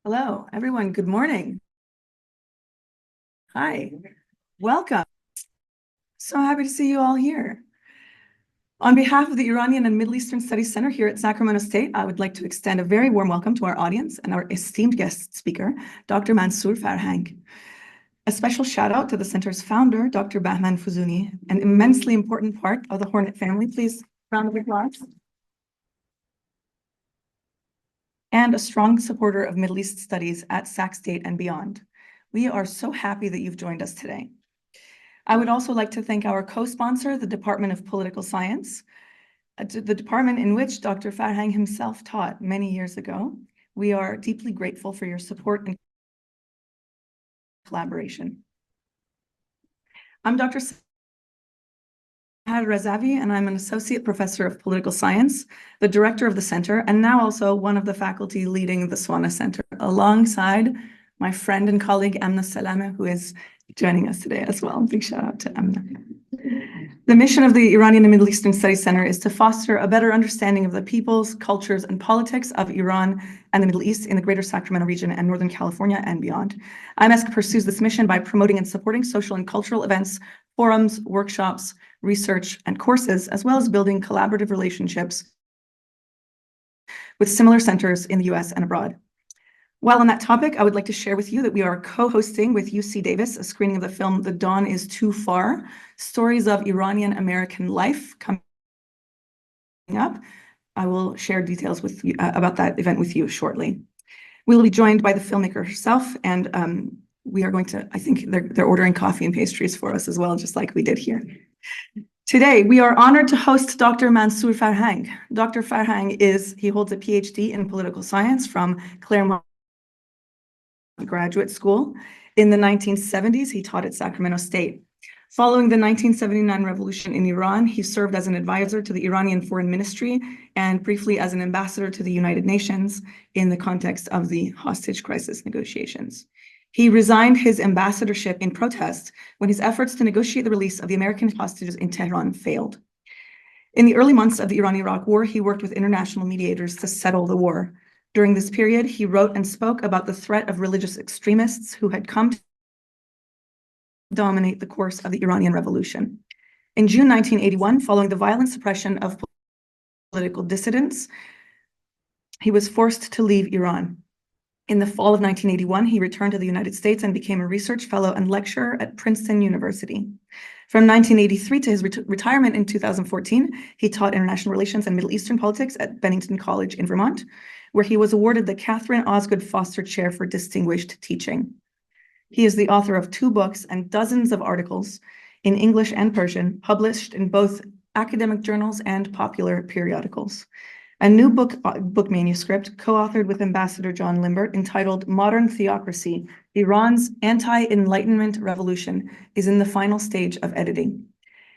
Hello, everyone. Good morning. Hi, welcome. So happy to see you all here. On behalf of the Iranian and Middle Eastern Studies Center here at Sacramento State, I would like to extend a very warm welcome to our audience and our esteemed guest speaker, Dr. Mansour Farhang. A special shout out to the center's founder, Dr. Bahman Fuzuni, an immensely important part of the Hornet family. Please, round of applause. And a strong supporter of Middle East studies at Sac State and beyond. We are so happy that you've joined us today. I would also like to thank our co-sponsor, the Department of Political Science, the department in which Dr. Farhang himself taught many years ago. We are deeply grateful for your support and collaboration. I'm Dr. Razavi, and I'm an associate professor of political science, the director of the center, and now also one of the faculty leading the Swana Center, alongside my friend and colleague, Amna Salame, who is joining us today as well. Big shout out to Amna. The mission of the Iranian and Middle Eastern Studies Center is to foster a better understanding of the peoples, cultures, and politics of Iran and the Middle East in the greater Sacramento region and Northern California and beyond. IMSC pursues this mission by promoting and supporting social and cultural events, forums, workshops, research, and courses, as well as building collaborative relationships with similar centers in the US and abroad. While on that topic, I would like to share with you that we are co-hosting with UC Davis a screening of the film The Dawn is Too Far, Stories of Iranian American Life coming up. I will share details with you about that event with you shortly. We will be joined by the filmmaker herself, and we are going to, I think they're ordering coffee and pastries for us as well, just like we did here. Today, we are honored to host Dr. Mansour Farhang. Dr. Farhang he holds a PhD in political science from Claremont Graduate School. In the 1970s, he taught at Sacramento State. Following the 1979 revolution in Iran, he served as an advisor to the Iranian Foreign Ministry and briefly as an ambassador to the United Nations in the context of the hostage crisis negotiations. He resigned his ambassadorship in protest when his efforts to negotiate the release of the American hostages in Tehran failed. In the early months of the Iran-Iraq War, he worked with international mediators to settle the war. During this period, he wrote and spoke about the threat of religious extremists who had come to dominate the course of the Iranian Revolution. In June 1981, following the violent suppression of political dissidents, he was forced to leave Iran. In the fall of 1981, he returned to the United States and became a research fellow and lecturer at Princeton University. From 1983 to his retirement in 2014, he taught international relations and Middle Eastern politics at Bennington College in Vermont, where he was awarded the Catherine Osgood Foster Chair for Distinguished Teaching. He is the author of 2 books and dozens of articles in English and Persian, published in both academic journals and popular periodicals. A new book manuscript, co-authored with Ambassador John Limbert, entitled Modern Theocracy, Iran's Anti-Enlightenment Revolution, is in the final stage of editing.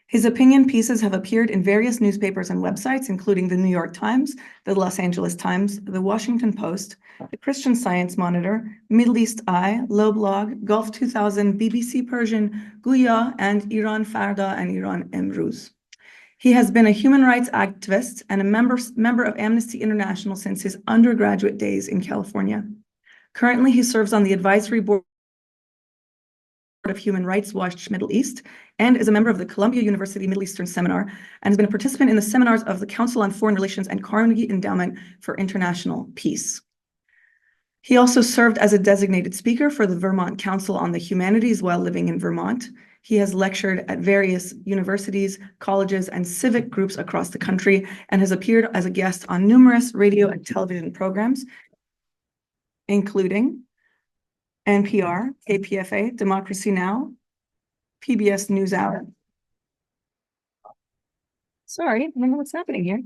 His opinion pieces have appeared in various newspapers and websites, including the New York Times, the Los Angeles Times, the Washington Post, the Christian Science Monitor, Middle East Eye, Loblog, Gulf 2000, BBC Persian, Guya, and Iran Farda and Iran Emruz. He has been a human rights activist and a member of Amnesty International since his undergraduate days in California. Currently, he serves on the advisory board of Human Rights Watch Middle East and is a member of the Columbia University Middle Eastern Seminar and has been a participant in the seminars of the Council on Foreign Relations and Carnegie Endowment for International Peace. He also served as a designated speaker for the Vermont Council on the Humanities while living in Vermont. He has lectured at various universities, colleges, and civic groups across the country and has appeared as a guest on numerous radio and television programs, including NPR, KPFA, Democracy Now!, PBS NewsHour. Sorry, I don't know what's happening here.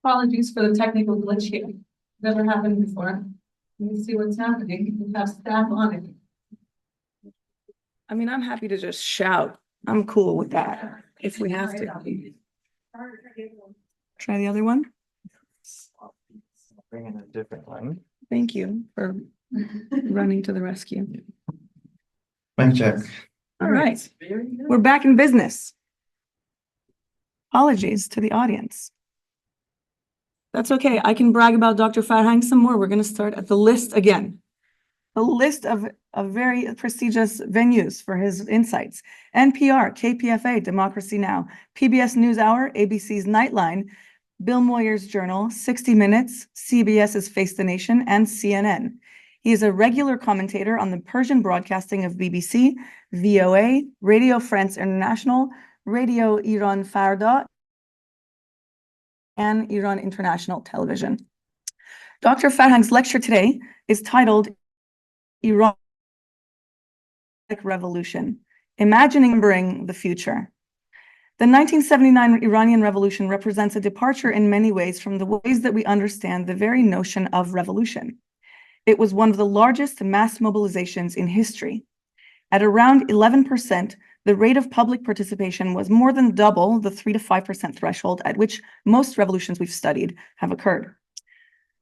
Apologies for the technical glitch here. Never happened before. Let me see what's happening. We have staff on it. I mean, I'm happy to just shout. I'm cool with that if we have to. Try the other one. Bring in a different one. Thank you for running to the rescue. Mic check. All right, we're back in business. Apologies to the audience. That's okay. I can brag about Dr. Farhang some more. We're going to start at the list again. A list of very prestigious venues for his insights: NPR, KPFA, Democracy Now!, PBS NewsHour, ABC's Nightline, Bill Moyer's Journal, 60 Minutes, CBS's Face the Nation, and CNN. He is a regular commentator on the Persian broadcasting of BBC, VOA, Radio France International, Radio Iran Farda, and Iran International Television. Dr. Farhang's lecture today is titled Iran Revolution, Imagining the Future. The 1979 Iranian Revolution represents a departure in many ways from the ways that we understand the very notion of revolution. It was one of the largest mass mobilizations in history. At around 11%, the rate of public participation was more than double the 3 to 5% threshold at which most revolutions we've studied have occurred.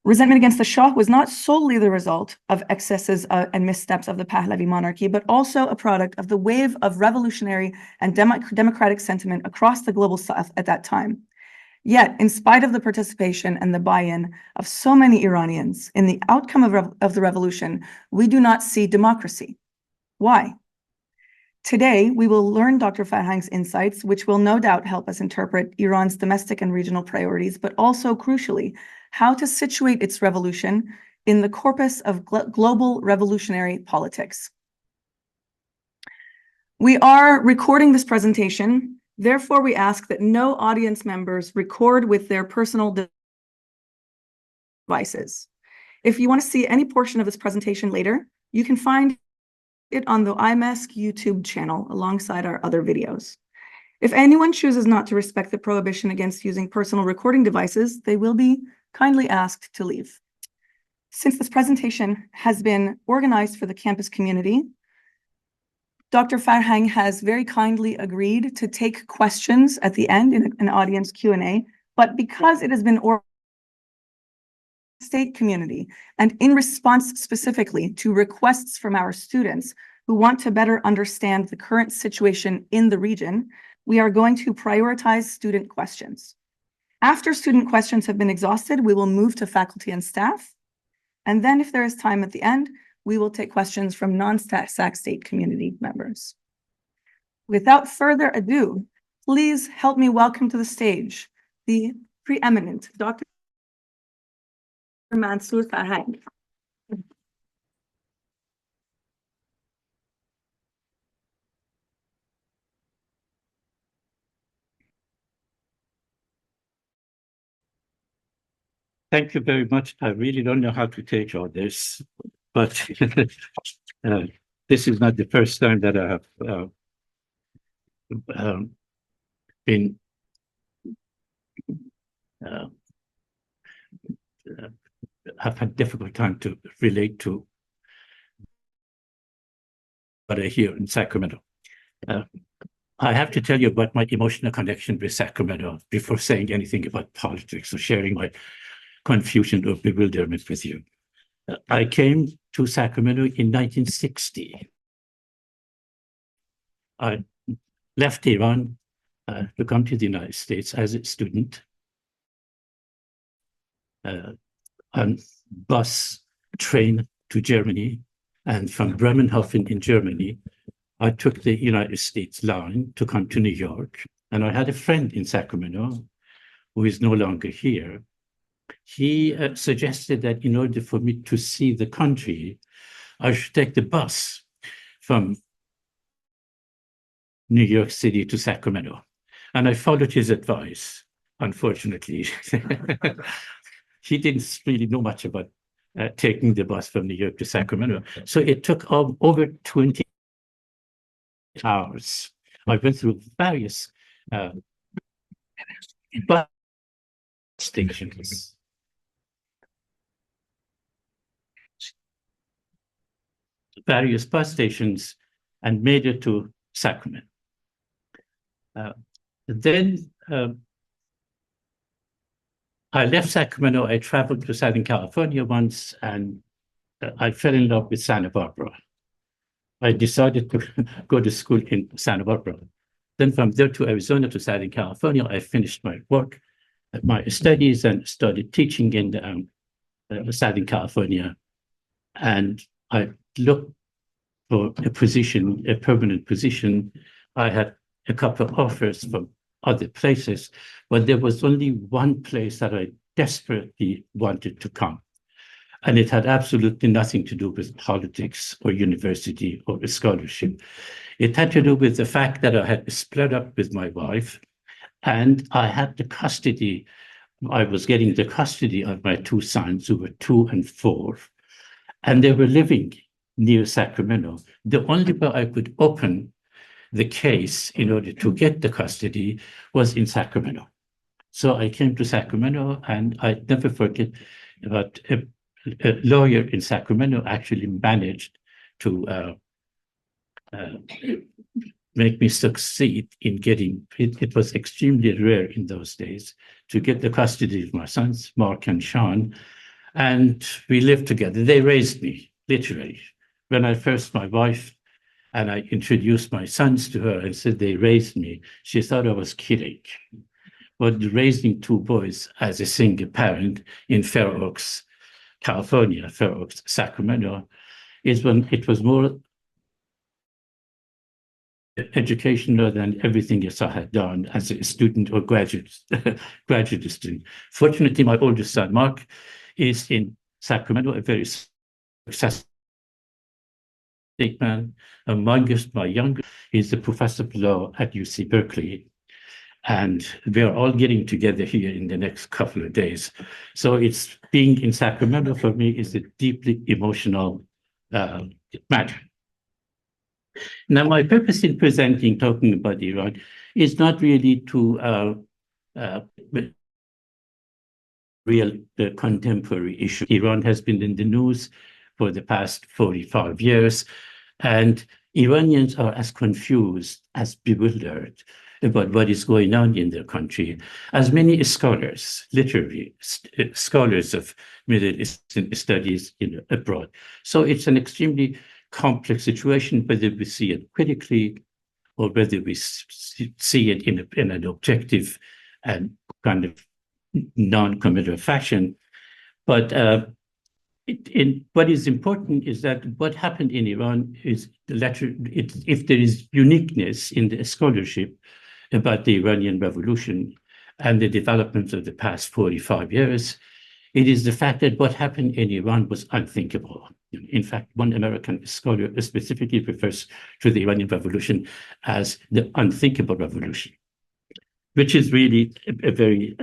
Resentment against the Shah was not solely the result of excesses and missteps of the Pahlavi monarchy, but also a product of the wave of revolutionary and democratic sentiment across the global south at that time. Yet, in spite of the participation and the buy-in of so many Iranians in the outcome of the revolution, we do not see democracy. Why? Today, we will learn Dr. Farhang's insights, which will no doubt help us interpret Iran's domestic and regional priorities, but also, crucially, how to situate its revolution in the corpus of global revolutionary politics. We are recording this presentation, therefore we ask that no audience members record with their personal devices. If you want to see any portion of this presentation later, you can find it on the IMESC YouTube channel alongside our other videos. If anyone chooses not to respect the prohibition against using personal recording devices, they will be kindly asked to leave. Since this presentation has been organized for the campus community, Dr. Farhang has very kindly agreed to take questions at the end in an audience Q&A, but because it has been state community and in response specifically to requests from our students who want to better understand the current situation in the region, we are going to prioritize student questions. After student questions have been exhausted, we will move to faculty and staff. And then if there is time at the end, we will take questions from non-SAC state community members. Without further ado, please help me welcome to the stage the preeminent Dr. Mansour Farhang. Thank you very much. I really don't know how to take all this, but this is not the first time that I have been have had difficult time to relate to what I hear in Sacramento. I have to tell you about my emotional connection with Sacramento before saying anything about politics or sharing my confusion or bewilderment with you. I came to Sacramento in 1960. I left Iran to come to the United States as a student on bus, train to Germany, and from Bremenhofen in Germany, I took the United States line to come to New York, and I had a friend in Sacramento who is no longer here. He suggested that in order for me to see the country, I should take the bus from New York City to Sacramento. And I followed his advice, unfortunately. He didn't really know much about taking the bus from New York to Sacramento. So it took over 20 hours. I went through various bus stations. Various bus stations and made it to Sacramento. Then I left Sacramento. I traveled to Southern California once, and I fell in love with Santa Barbara. I decided to go to school in Santa Barbara. Then from there to Arizona to Southern California, I finished my work, my studies, and started teaching in Southern California. And I looked for a position, a permanent position. I had a couple of offers from other places, but there was only one place that I desperately wanted to come. And it had absolutely nothing to do with politics or university or a scholarship. It had to do with the fact that I had split up with my wife and I had the custody. I was getting the custody of my two sons who were 2 and 4, and they were living near Sacramento. The only way I could open the case in order to get the custody was in Sacramento. So I came to Sacramento, and I never forget about a lawyer in Sacramento actually managed to make me succeed in getting, it was extremely rare in those days, to get the custody of my sons, Mark and Sean, and we lived together. They raised me, literally. When I first, my wife, and I introduced my sons to her and said they raised me, she thought I was kidding. But raising 2 boys as a single parent in Fair Oaks, California, Fair Oaks, Sacramento, is when it was more educational than everything else I had done as a student or graduate student. Fortunately, my oldest son, Mark, is in Sacramento, a very successful man. Amongst my youngest is the professor of law at UC Berkeley. And we are all getting together here in the next couple of days. So it's being in Sacramento for me is a deeply emotional matter. Now, my purpose in presenting, talking about Iran, is not really to real contemporary issue. Iran has been in the news for the past 45 years, and Iranians are as confused, as bewildered about what is going on in their country as many scholars, literary scholars of Middle Eastern studies abroad. So it's an extremely complex situation, whether we see it critically or whether we see it in an objective and kind of non-committal fashion. But what is important is that what happened in Iran is if there is uniqueness in the scholarship about the Iranian Revolution and the developments of the past 45 years, it is the fact that what happened in Iran was unthinkable. In fact, one American scholar specifically refers to the Iranian Revolution as the unthinkable revolution, which is really a very,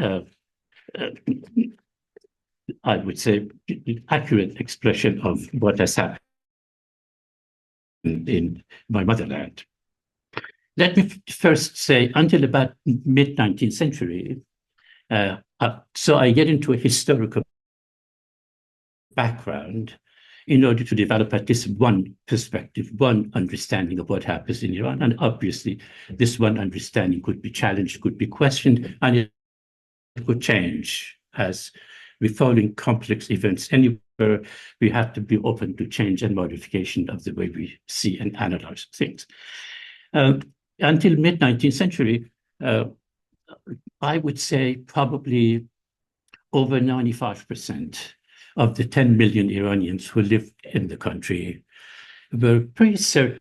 I would say, accurate expression of what has happened in my motherland. Let me first say, until about mid-19th century, so I get into a historical background in order to develop at least one perspective, one understanding of what happens in Iran. And obviously, this one understanding could be challenged, could be questioned, and it could change as we're following complex events anywhere. We have to be open to change and modification of the way we see and analyze things. Until mid-19th century, I would say probably over 95% of the 10 million Iranians who lived in the country were pretty certain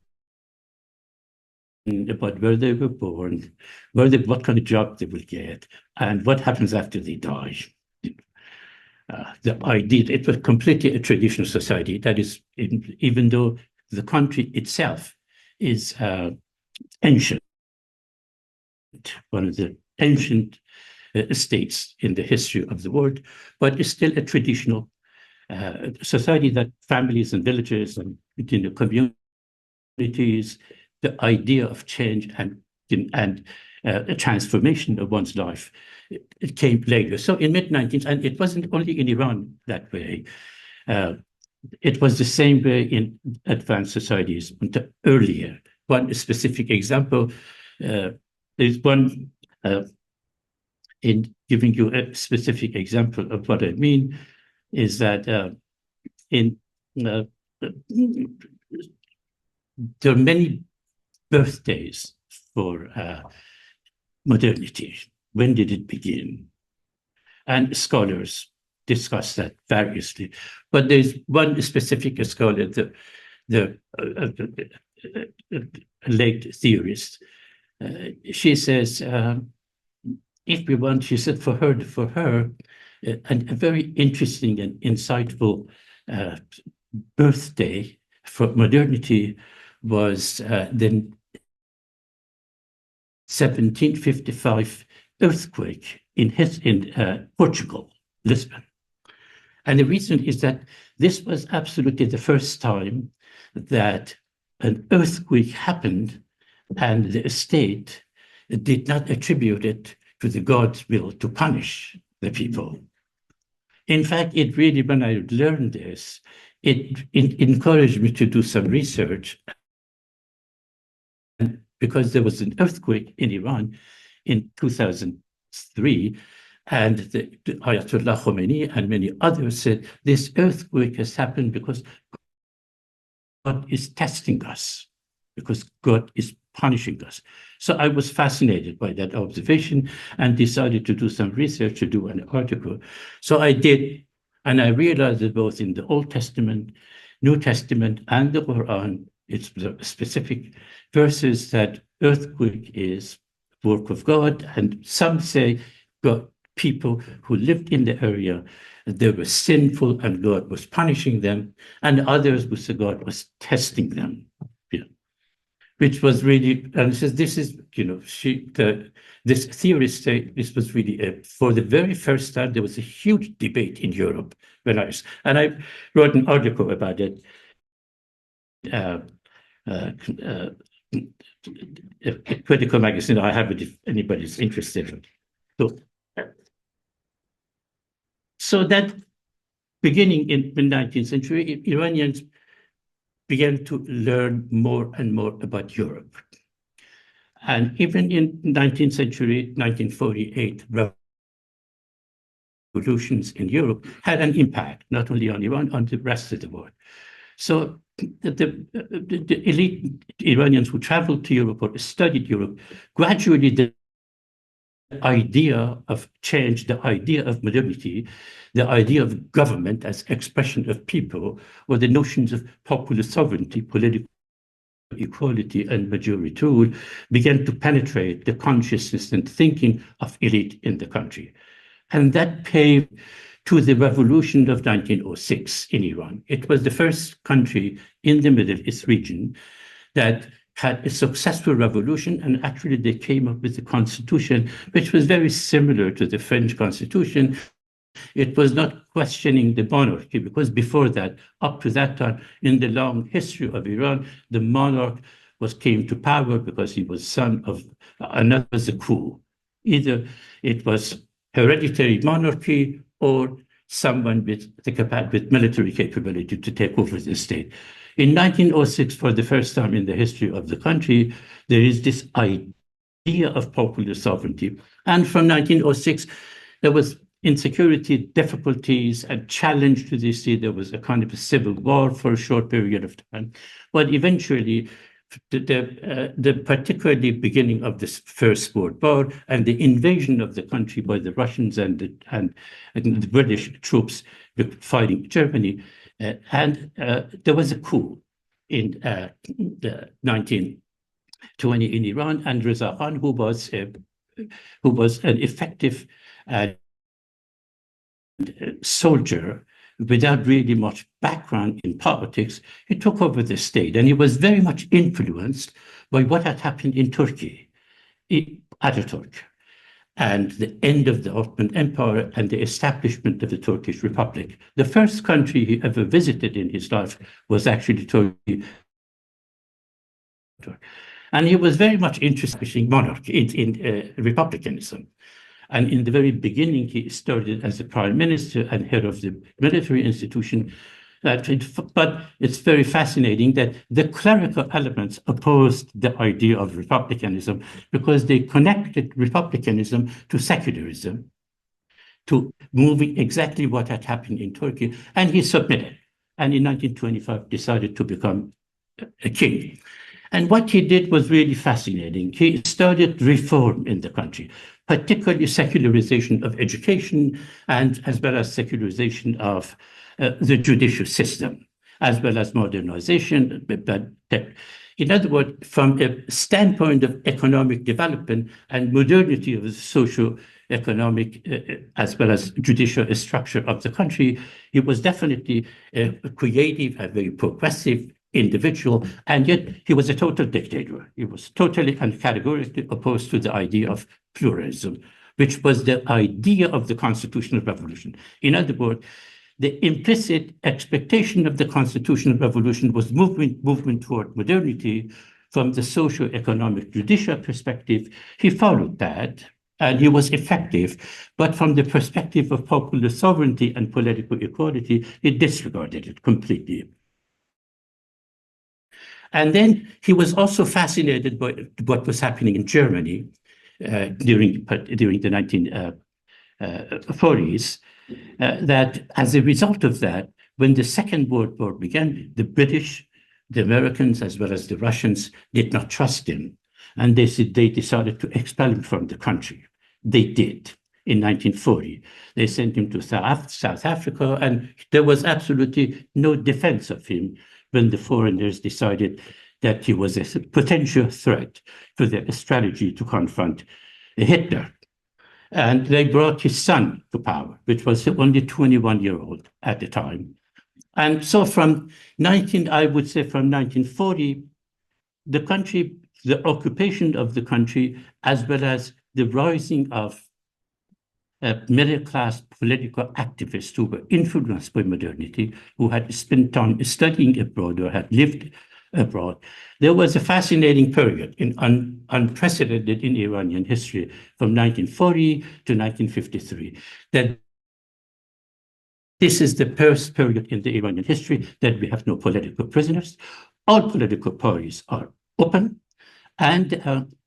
about where they were born, what kind of job they will get, and what happens after they die. The idea, it was completely a traditional society. That is, even though the country itself is ancient, one of the ancient states in the history of the world, but it's still a traditional society that families and villages and communities, the idea of change and a transformation of one's life, it came later. So in mid-19th, and it wasn't only in Iran that way. It was the same way in advanced societies earlier. One specific example is one, in giving you a specific example of what I mean, is that there are many birthdays for modernity? When did it begin? And scholars discuss that variously. But there's one specific scholar, the late theorist. She says, if we want, she said, for her, and a very interesting and insightful birthday for modernity was the 1755 earthquake in Portugal, Lisbon. And the reason is that this was absolutely the first time that an earthquake happened and the state did not attribute it to the God's will to punish the people. In fact, it really, when I learned this, it encouraged me to do some research. And because there was an earthquake in Iran in 2003, and the Ayatollah Khomeini and many others said, this earthquake has happened because God is testing us, because God is punishing us. So I was fascinated by that observation and decided to do some research, to do an article. So I did, and I realized that both in the Old Testament, New Testament, and the Quran, it's the specific verses that earthquake is work of God, and some say God, people who lived in the area, they were sinful and God was punishing them, and others who say God was testing them. Which was really, and says this is, this theorist say this was really for the very first time there was a huge debate in Europe when I wrote an article about it. A critical magazine. I have it if anybody's interested. So that beginning in the 19th century, Iranians began to learn more and more about Europe. And even in 19th century, 1948, revolutions in Europe had an impact, not only on Iran, on the rest of the world. So the elite Iranians who traveled to Europe or studied Europe, gradually the idea of change, the idea of modernity, the idea of government as expression of people, or the notions of popular sovereignty, political equality, and majority rule began to penetrate the consciousness and thinking of elite in the country. And that paved to the revolution of 1906 in Iran. It was the first country in the Middle East region that had a successful revolution, and actually they came up with a constitution which was very similar to the French constitution. It was not questioning the monarchy, because before that, up to that time, in the long history of Iran, the monarch came to power because he was son of another, was a coup. Either it was hereditary monarchy or someone with military capability to take over the state. In 1906, for the first time in the history of the country, there is this idea of popular sovereignty. And from 1906, there was insecurity, difficulties, and challenge to this. There was a kind of a civil war for a short period of time. But eventually, the particularly beginning of this First World War and the invasion of the country by the Russians and the British troops fighting Germany, and there was a coup in the 1920 in Iran, and Reza Khan, who was an effective soldier without really much background in politics, he took over the state, and he was very much influenced by what had happened in Turkey, Ataturk, and the end of the Ottoman Empire and the establishment of the Turkish Republic. The first country he ever visited in his life was actually Turkey. And he was very much interested in monarchy, in republicanism. And in the very beginning, he started as a prime minister and head of the military institution. But it's very fascinating that the clerical elements opposed the idea of republicanism because they connected republicanism to secularism, to moving exactly what had happened in Turkey. And he submitted. And in 1925, decided to become a king. And what he did was really fascinating. He started reform in the country, particularly secularization of education and as well as secularization of the judicial system, as well as modernization. In other words, from a standpoint of economic development and modernity of the socio-economic as well as judicial structure of the country, he was definitely a creative, a very progressive individual, and yet he was a total dictator. He was totally and categorically opposed to the idea of pluralism, which was the idea of the constitutional revolution. In other words, the implicit expectation of the constitutional revolution was movement toward modernity from the socio-economic judicial perspective. He followed that, and he was effective, but from the perspective of popular sovereignty and political equality, he disregarded it completely. And then he was also fascinated by what was happening in Germany during the 1940s, that as a result of that, when the Second World War began, the British, the Americans, as well as the Russians did not trust him. And they decided to expel him from the country. They did in 1940. They sent him to South Africa, and there was absolutely no defense of him when the foreigners decided that he was a potential threat to their strategy to confront Hitler. And they brought his son to power, which was only 21-year-old at the time. And so from 1940, the country, the occupation of the country, as well as the rising of middle-class political activists who were influenced by modernity, who had spent time studying abroad or had lived abroad. There was a fascinating period, unprecedented in Iranian history, from 1940 to 1953, that this is the first period in the Iranian history that we have no political prisoners. All political parties are open, and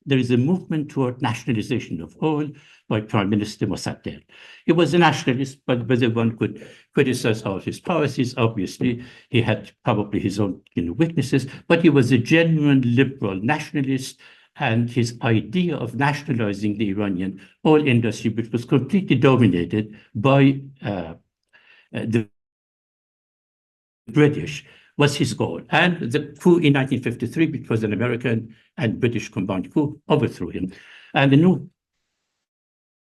there is a movement toward nationalization of oil by Prime Minister Mossadegh. He was a nationalist, but whether one could criticize all his policies, obviously, he had probably his own weaknesses, but he was a genuine liberal nationalist, and his idea of nationalizing the Iranian oil industry, which was completely dominated by the British, was his goal. And the coup in 1953, which was an American and British combined coup, overthrew him. And the new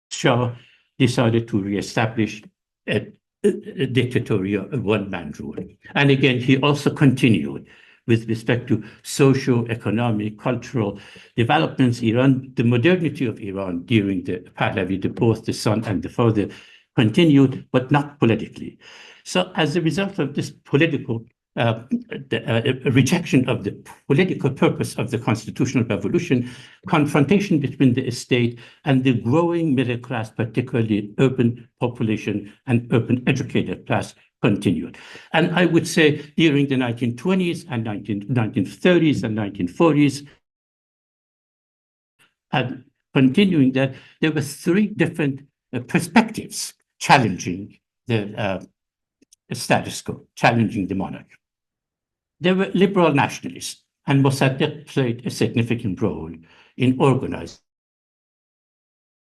Shah decided to reestablish a dictatorial one-man rule. And again, he also continued with respect to socio-economic, cultural developments. Iran, the modernity of Iran during the Pahlavi, both the son and the father, continued, but not politically. So as a result of this political rejection of the political purpose of the constitutional revolution, confrontation between the state and the growing middle class, particularly urban population and urban educated class, continued. And I would say during the 1920s and 1930s and 1940s, and continuing that, there were three different perspectives challenging the status quo, challenging the monarch. There were liberal nationalists, and Mossadegh played a significant role in organizing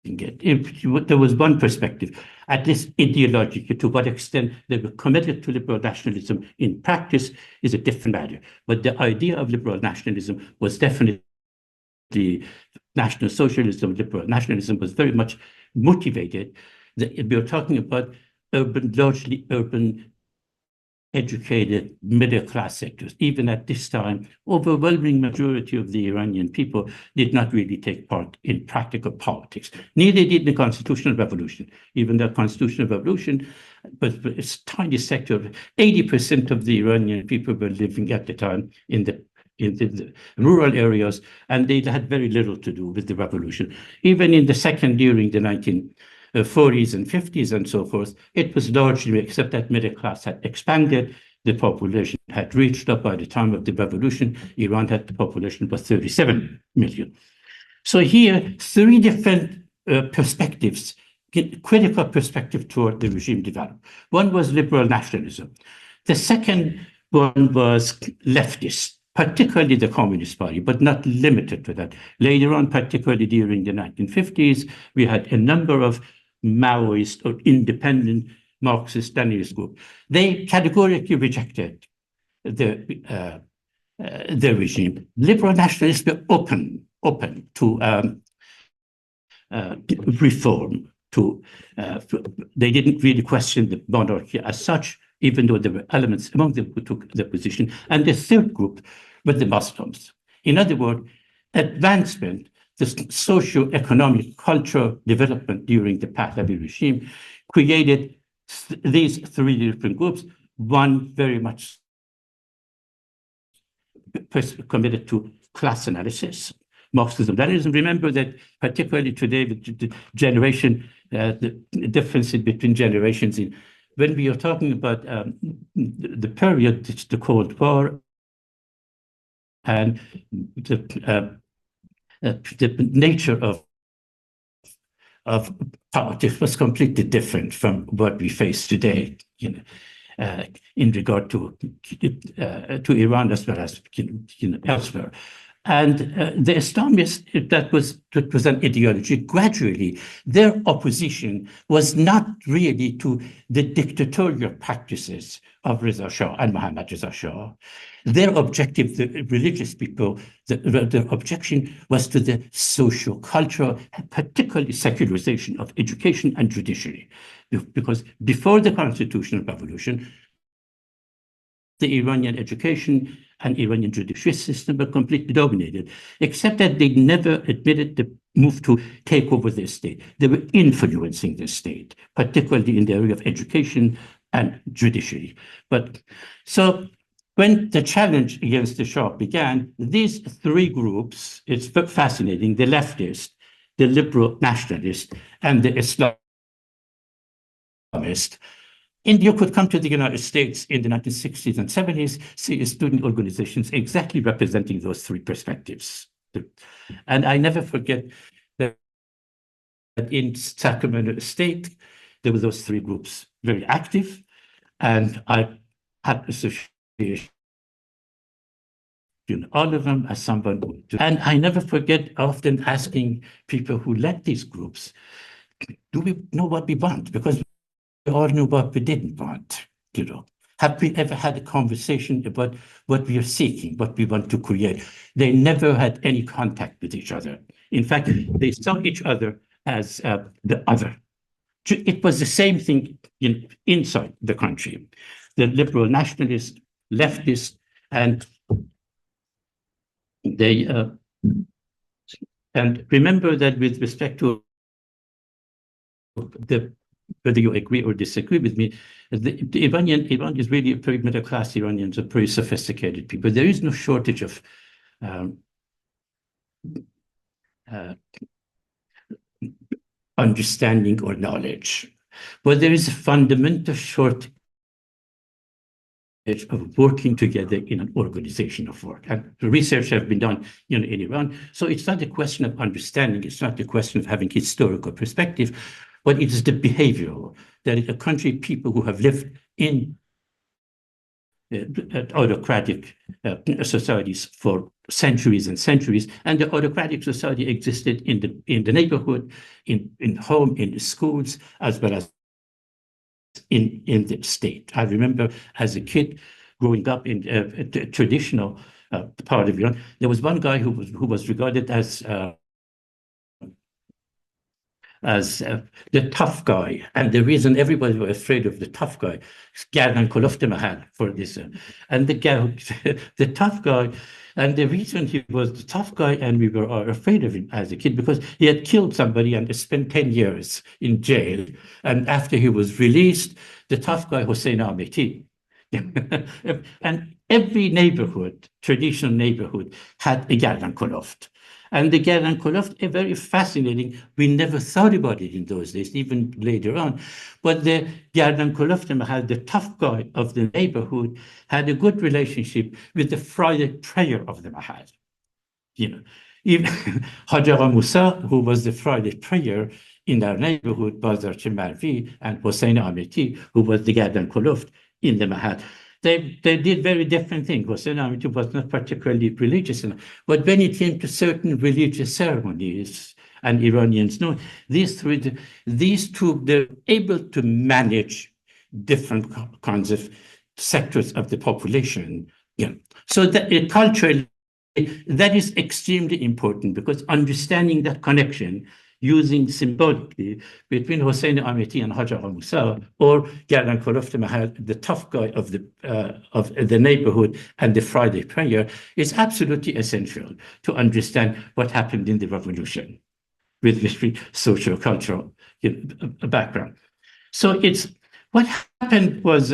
it. If there was one perspective, at least ideologically, to what extent they were committed to liberal nationalism in practice is a different matter. But the idea of liberal nationalism was definitely National Socialism, liberal nationalism was very much motivated. We are talking about urban, largely urban, educated middle-class sectors. Even at this time, overwhelming majority of the Iranian people did not really take part in practical politics. Neither did the constitutional revolution. Even the constitutional revolution, but a tiny sector of 80% of the Iranian people were living at the time in the rural areas, and they had very little to do with the revolution. Even in the second, during the 1940s and 50s and so forth, it was largely, except that middle class had expanded, the population had reached up by the time of the revolution. Iran had the population was 37 million. So here, three different perspectives, critical perspective toward the regime developed. One was liberal nationalism. The second one was leftist particularly the Communist Party, but not limited to that. Later on, particularly during the 1950s, we had a number of Maoist or independent Marxist-Leninist groups. They categorically rejected the regime. Liberal nationalists were open to reform. They didn't really question the monarchy as such, even though there were elements among them who took the position. And the third group were the Muslims. In other words, advancement, the socio-economic, cultural development during the Pahlavi regime created these three different groups, one very much committed to class analysis, Marxism, Leninism. Remember that particularly today, the generation, the difference between generations when we are talking about the period, it's the Cold War, and the nature of politics was completely different from what we face today, in regard to Iran as well as elsewhere. And the Islamists, that was an ideology. Gradually, their opposition was not really to the dictatorial practices of Reza Shah and Mohammad Reza Shah. Their objective, the religious people, their objection was to the social, cultural, particularly secularization of education and judiciary. Because before the constitutional revolution, the Iranian education and Iranian judiciary system were completely dominated, except that they never admitted the move to take over the state. They were influencing the state, particularly in the area of education and judiciary. But so when the challenge against the Shah began, these three groups, it's fascinating, the leftist, the liberal nationalist, and the Islamist. India could come to the United States in the 1960s and 70s, see student organizations exactly representing those three perspectives. And I never forget that in Sacramento State, there were those three groups very active, and I had association all of them as someone. And I never forget often asking people who led these groups, do we know what we want? Because we all knew what we didn't want, Have we ever had a conversation about what we are seeking, what we want to create? They never had any contact with each other. In fact, they saw each other as the other. It was the same thing inside the country. The liberal nationalists, leftists, and they and remember that with respect to whether you agree or disagree with me, Iran is really a very middle-class Iranians, are very sophisticated people. There is no shortage of understanding or knowledge, but there is a fundamental shortage of working together in an organization of work. And the research has been done in Iran. So it's not a question of understanding, it's not a question of having historical perspective, but it is the behavioral, that is a country, people who have lived in autocratic societies for centuries and centuries, and the autocratic society existed in the neighborhood, in home, in the schools, as well as in the state. I remember as a kid growing up in a traditional part of Iran, there was one guy who was regarded as the tough guy, and the reason everybody was afraid of the tough guy, Gardan Kolofte Mahal, for this, and the tough guy, and the reason he was the tough guy, and we were afraid of him as a kid, because he had killed somebody and spent 10 years in jail, and after he was released, the tough guy Hossein Ameti, and every neighborhood, traditional neighborhood, had a Gardan Koloft. And the Gardan Koloft, very fascinating. We never thought about it in those days, even later on. But the Gardan Koloft Mahal, the tough guy of the neighborhood, had a good relationship with the Friday prayer of the Mahal. Even Hajar Musa, who was the Friday prayer in our neighborhood, Bazarche Marvi, and Hossein Ameti, who was the Gardan Koloft in the Mahal. they did very different things. Hossein Amiti was not particularly religious, but when it came to certain religious ceremonies, and Iranians know these two, they're able to manage different kinds of sectors of the population. Yeah. So that culturally, that is extremely important, because understanding that connection using symbolically between Hossein Amiti and Haj Agha Musa, or Gardan Koloft Mahal, the tough guy of the neighborhood, and the Friday prayer, is absolutely essential to understand what happened in the revolution with respect social cultural background. So what happened was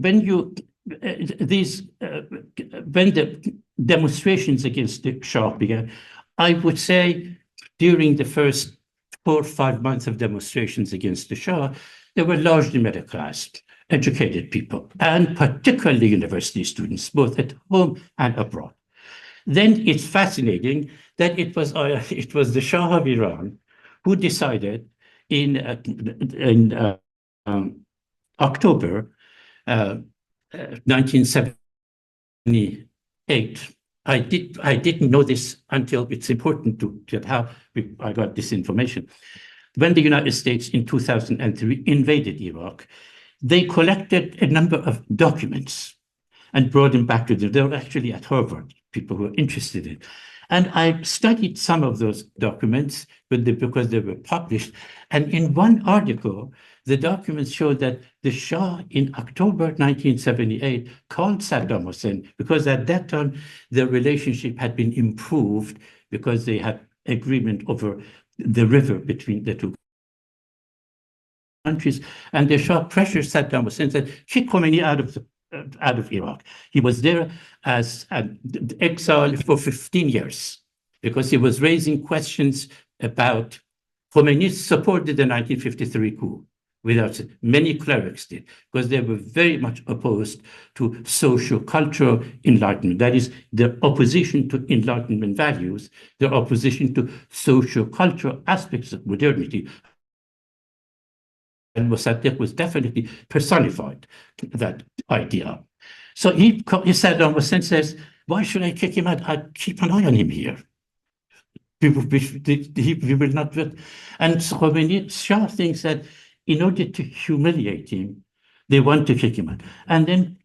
when the demonstrations against the Shah began, I would say during the first 4 or 5 months of demonstrations against the Shah, they were largely middle class, educated people, and particularly university students, both at home and abroad. Then it's fascinating that it was the Shah of Iran who decided in October 1978. I didn't know this until it's important to how I got this information. When the United States in 2003 invaded Iraq, they collected a number of documents and brought them back to them. They were actually at Harvard, people who were interested in it. And I studied some of those documents because they were published. And in one article, the documents showed that the Shah in October 1978 called Saddam Hussein, because at that time, their relationship had been improved because they had agreement over the river between the two countries. And the Shah pressured Saddam Hussein and said, kick Khomeini out of Iraq. He was there as an exile for 15 years because he was raising questions about Khomeini supported the 1953 coup. Many clerics did, because they were very much opposed to social cultural enlightenment. That is, their opposition to Enlightenment values, their opposition to social cultural aspects of modernity. And Mossadegh was definitely personified that idea. So he said, and says, why should I kick him out? I keep an eye on him here. We will not. And Khomeini, Shah thinks that in order to humiliate him, they want to kick him out. And then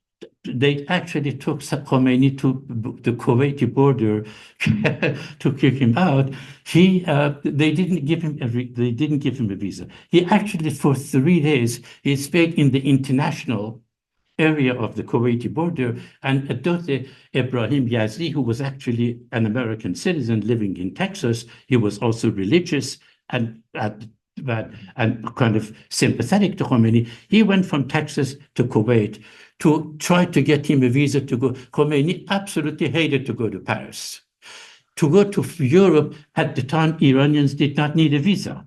they actually took Khomeini to the Kuwaiti border to kick him out. They didn't give him a visa. He actually, for 3 days, he stayed in the international area of the Kuwaiti border, and Dr. Ibrahim Yazdi, who was actually an American citizen living in Texas, he was also religious and kind of sympathetic to Khomeini. He went from Texas to Kuwait to try to get him a visa to go. Khomeini absolutely hated to go to Paris. To go to Europe at the time, Iranians did not need a visa.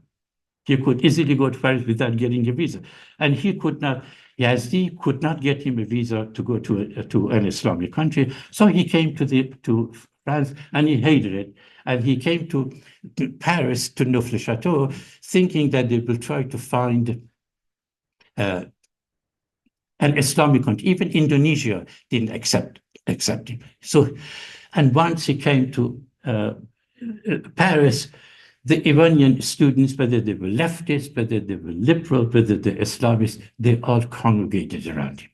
He could easily go to Paris without getting a visa. And he could not, Yazdi could not get him a visa to go to an Islamic country. So he came to France, and he hated it. And he came to Paris, to Neauphle-Château, thinking that they will try to find an Islamic country. Even Indonesia didn't accept him. So, and once he came to Paris, the Iranian students, whether they were leftists, whether they were liberal, whether they were Islamists, they all congregated around him.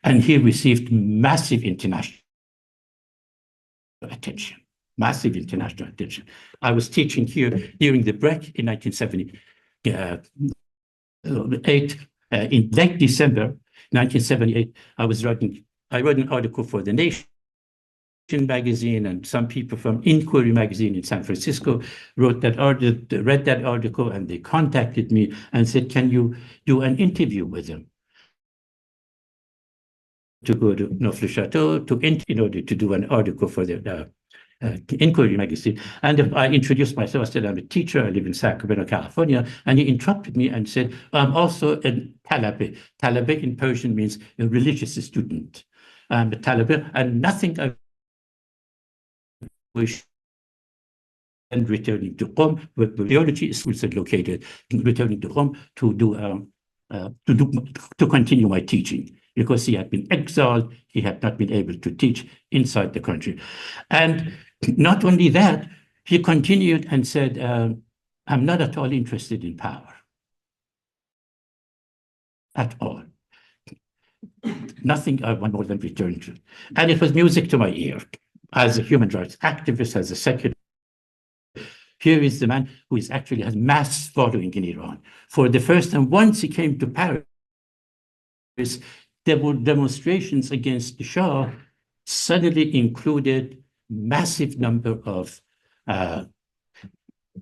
And he received massive international attention. Massive international attention. I was teaching here during the break in 1978. In late December 1978, I wrote an article for The Nation magazine, and some people from Inquiry magazine in San Francisco read that article, and they contacted me and said, can you do an interview with him? To go to Neauphle-Château in order to do an article for the Inquiry magazine. And I introduced myself. I said, I'm a teacher. I live in Sacramento, California. And he interrupted me and said, I'm also a talabe. Talabe in Persian means a religious student. I'm a talabe, and nothing I wish and returning to Qom, where the theology schools are located, returning to Qom to do to continue my teaching, because he had been exiled. He had not been able to teach inside the country. And not only that, he continued and said, I'm not at all interested in power. At all. Nothing I want more than return to. And it was music to my ear. As a human rights activist, as a secular, here is the man who is actually has mass following in Iran. For the first time, once he came to Paris, there were demonstrations against the Shah, suddenly included massive number of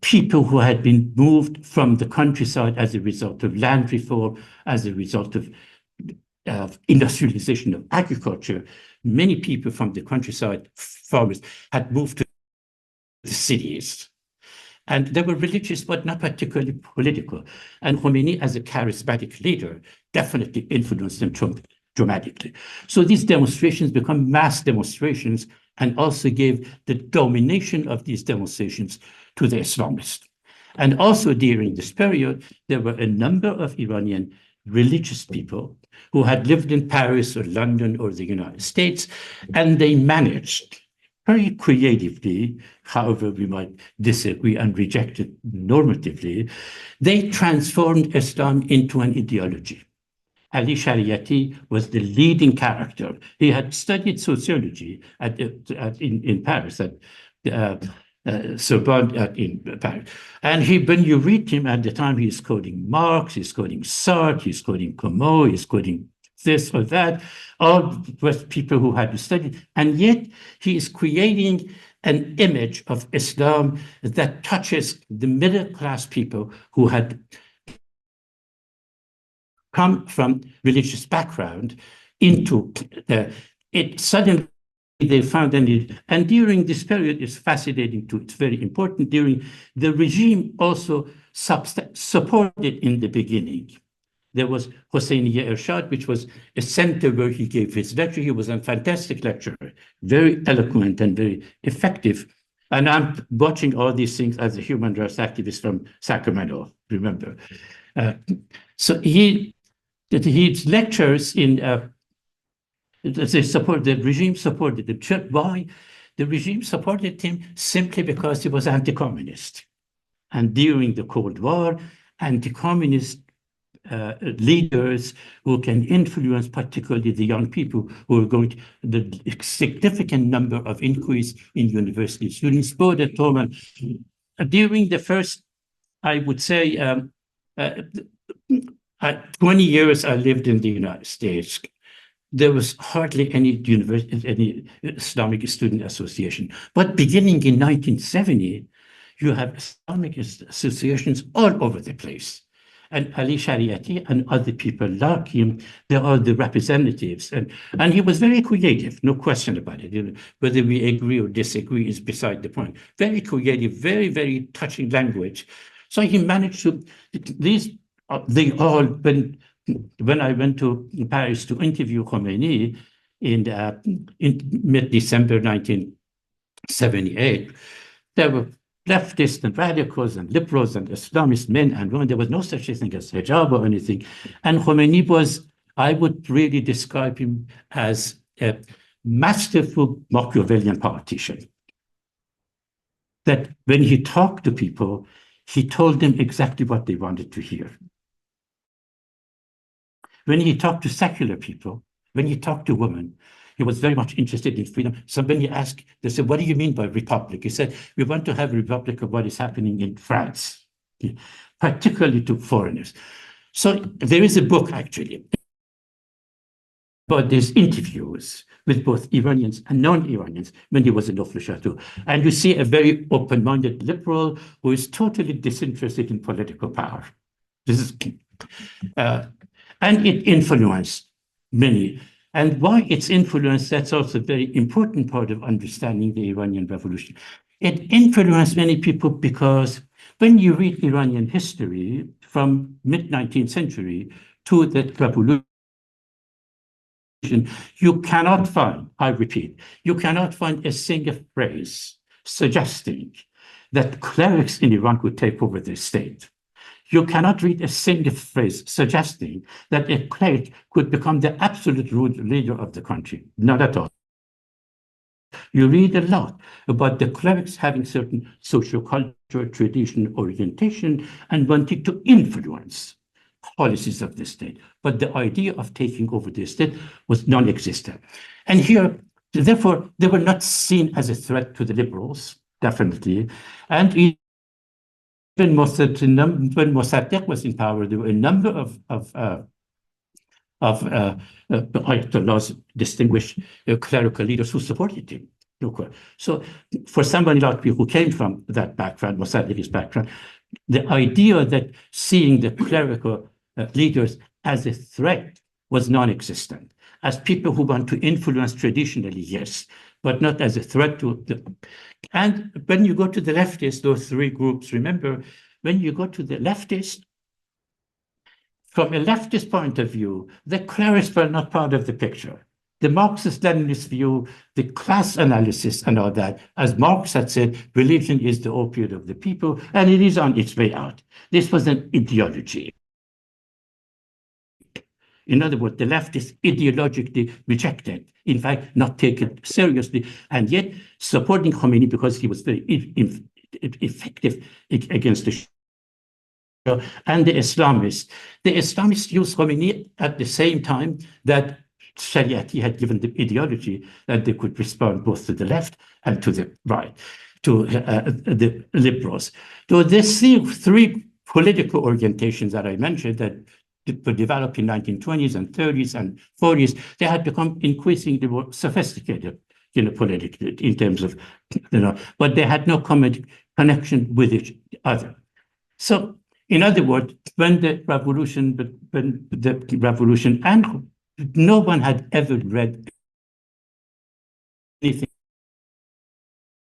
people who had been moved from the countryside as a result of land reform, as a result of industrialization of agriculture. Many people from the countryside, farmers, had moved to the cities. And they were religious, but not particularly political. And Khomeini, as a charismatic leader, definitely influenced them dramatically. So these demonstrations become mass demonstrations, and also gave the domination of these demonstrations to the Islamists. And also during this period, there were a number of Iranian religious people who had lived in Paris or London or the United States, and they managed very creatively, however we might disagree and reject it normatively, they transformed Islam into an ideology. Ali Shariati was the leading character. He had studied sociology in Paris, at Sorbonne in Paris. And when you read him at the time, he's quoting Marx, he's quoting Sartre, he's quoting Como, he's quoting this or that, all was people who had studied, and yet he is creating an image of Islam that touches the middle-class people who had come from religious background into it. Suddenly they found a need. And during this period, it's fascinating too, it's very important, during the regime also supported in the beginning. There was Hosseiniye Ershad, which was a center where he gave his lecture. He was a fantastic lecturer, very eloquent and very effective. And I'm watching all these things as a human rights activist from Sacramento, remember. So his lectures in, the regime supported him. Why? The regime supported him simply because he was anti-communist. And during the Cold War, anti-communist leaders who can influence particularly the young people who are going to the significant number of increase in university students, both at home and during the first, I would say, 20 years I lived in the United States. There was hardly any Islamic student association. But beginning in 1970, you have Islamic associations all over the place. And Ali Shariati and other people like him, they are the representatives. And he was very creative, no question about it. Whether we agree or disagree is beside the point. Very creative, very, very touching language. So he managed to, they all, when I went to Paris to interview Khomeini in mid-December 1978, there were leftists and radicals and liberals and Islamist men and women. There was no such thing as hijab or anything. And Khomeini was, I would really describe him as a masterful Machiavellian politician. That when he talked to people, he told them exactly what they wanted to hear. When he talked to secular people, when he talked to women, he was very much interested in freedom. So when he asked, they said, what do you mean by republic? He said, we want to have a republic of what is happening in France, particularly to foreigners. So there is a book, actually, but there's interviews with both Iranians and non-Iranians when he was in Chateau. And you see a very open-minded liberal who is totally disinterested in political power. This is key. And it influenced many. And why it's influenced, that's also a very important part of understanding the Iranian Revolution. It influenced many people because when you read Iranian history from mid-19th century to the revolution, you cannot find, I repeat, you cannot find a single phrase suggesting that clerics in Iran would take over the state. You cannot read a single phrase suggesting that a cleric could become the absolute leader of the country. Not at all. You read a lot about the clerics having certain social culture, tradition, orientation, and wanting to influence policies of the state. But the idea of taking over the state was non-existent. And here, therefore, they were not seen as a threat to the liberals, definitely. And when Mossadegh was in power, there were a number of Ayatollah's distinguished clerical leaders who supported him. So for somebody like me who came from that background, Mossadegh's background, the idea that seeing the clerical leaders as a threat was non-existent. As people who want to influence traditionally, yes, but not as a threat to the... And when you go to the leftists, those three groups, remember, when you go to the leftists, from a leftist point of view, the clerics were not part of the picture. The Marxist-Leninist view, the class analysis and all that, as Marx had said, religion is the opiate of the people, and it is on its way out. This was an ideology. In other words, the leftists ideologically rejected, in fact, not taken seriously, and yet supporting Khomeini because he was very effective against the Shah and the Islamists. The Islamists used Khomeini at the same time that Shariati had given the ideology that they could respond both to the left and to the right, to the liberals. So these three political orientations that I mentioned that were developed in 1920s and 30s and 40s, they had become increasingly more sophisticated, politically in terms of, but they had no common connection with each other. So, in other words, when the revolution and no one had ever read anything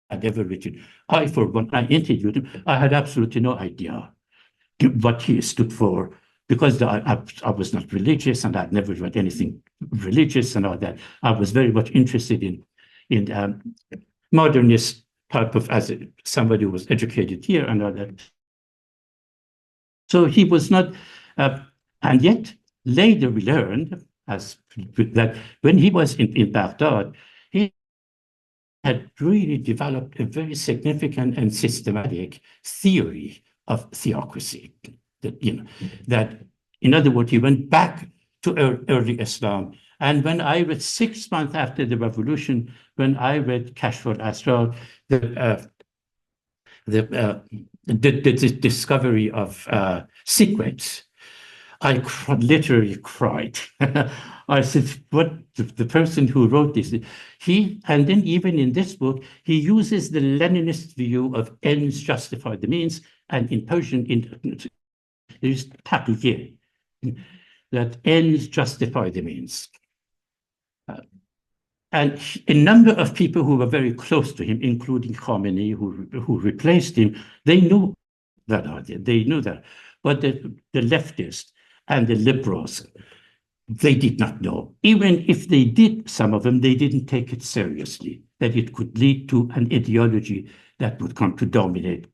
I'd ever written. I, for one, I interviewed him. I had absolutely no idea what he stood for because I was not religious and I'd never read anything religious and all that. I was very much interested in modernist type of, as somebody who was educated here and all that. So he was not, and yet later we learned that when he was in Baghdad, he had really developed a very significant and systematic theory of theocracy. That in other words, he went back to early Islam. And when I read 6 months after the revolution, when I read Kashf al-Asrar, the discovery of secrets, I literally cried. I said, what the person who wrote this, and then even in this book, he uses the Leninist view of ends justify the means, and in Persian, there's taqiyya, that ends justify the means. And a number of people who were very close to him, including Khomeini, who replaced him, they knew that idea. They knew that. But the leftists and the liberals, they did not know. Even if they did, some of them, they didn't take it seriously, that it could lead to an ideology that would come to dominate.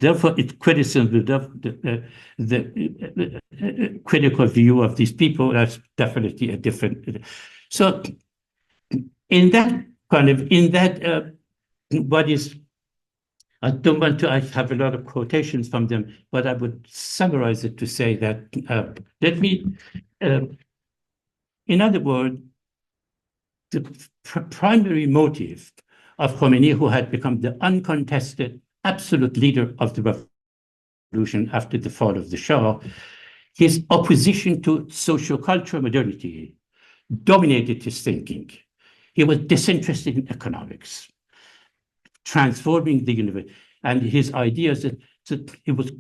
Therefore, it's criticism, the critical view of these people, that's definitely a different. So in that what is, I don't want to, I have a lot of quotations from them, but I would summarize it to say that, in other words, the primary motive of Khomeini, who had become the uncontested absolute leader of the revolution after the fall of the Shah, his opposition to social cultural modernity dominated his thinking. He was disinterested in economics, transforming the universe, and his ideas that he was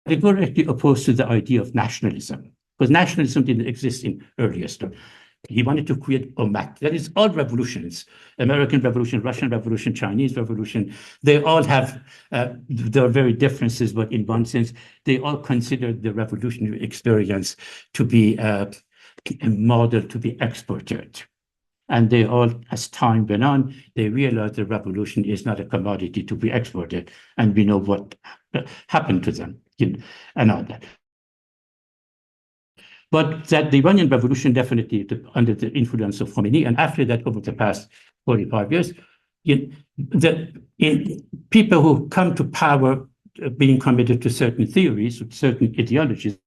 categorically opposed to the idea of nationalism, because nationalism didn't exist in earlier stuff. He wanted to create Ummah. That is, all revolutions, American Revolution, Russian Revolution, Chinese Revolution, they all have, there are very differences, but in one sense, they all consider the revolutionary experience to be a model to be exported. And they all, as time went on, they realized the revolution is not a commodity to be exported, and we know what happened to them, and all that. But that the Iranian Revolution definitely, under the influence of Khomeini, and after that, over the past 45 years, people who come to power being committed to certain theories, certain ideologies,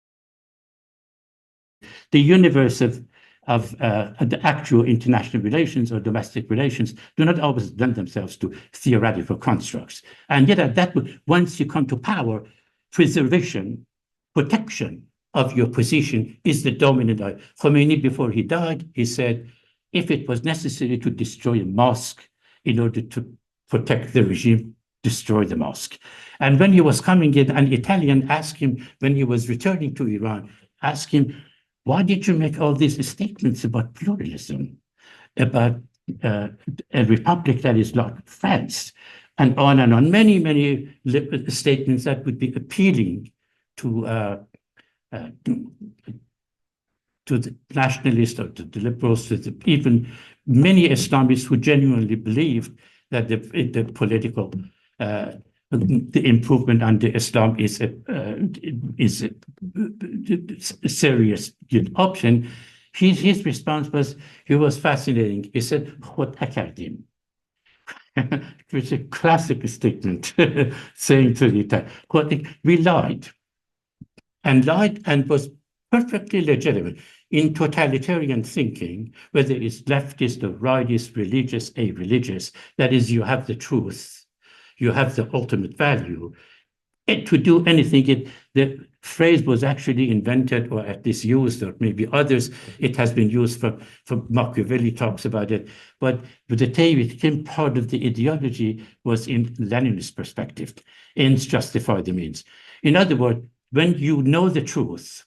the universe of the actual international relations or domestic relations do not always lend themselves to theoretical constructs. And yet, once you come to power, preservation, protection of your position is the dominant idea. Khomeini, before he died, he said, if it was necessary to destroy a mosque in order to protect the regime, destroy the mosque. And when he was coming in, an Italian asked him, when he was returning to Iran, asked him, why did you make all these statements about pluralism, about a republic that is like France, and on and on, many, many statements that would be appealing to the nationalists or to the liberals, to even many Islamists who genuinely believed that the political the improvement under Islam is a serious option. His response was, he was fascinating. He said, "Khod kardیم." It was a classic statement saying to the Italian, we lied and was perfectly legitimate. In totalitarian thinking, whether it's leftist or rightist, religious, a-religious, that is, you have the truth, you have the ultimate value. To do anything, the phrase was actually invented, or at least used, or maybe others, it has been used for Machiavelli talks about it, but the time it became part of the ideology was in Leninist perspective, ends justify the means. In other words, when you know the truth,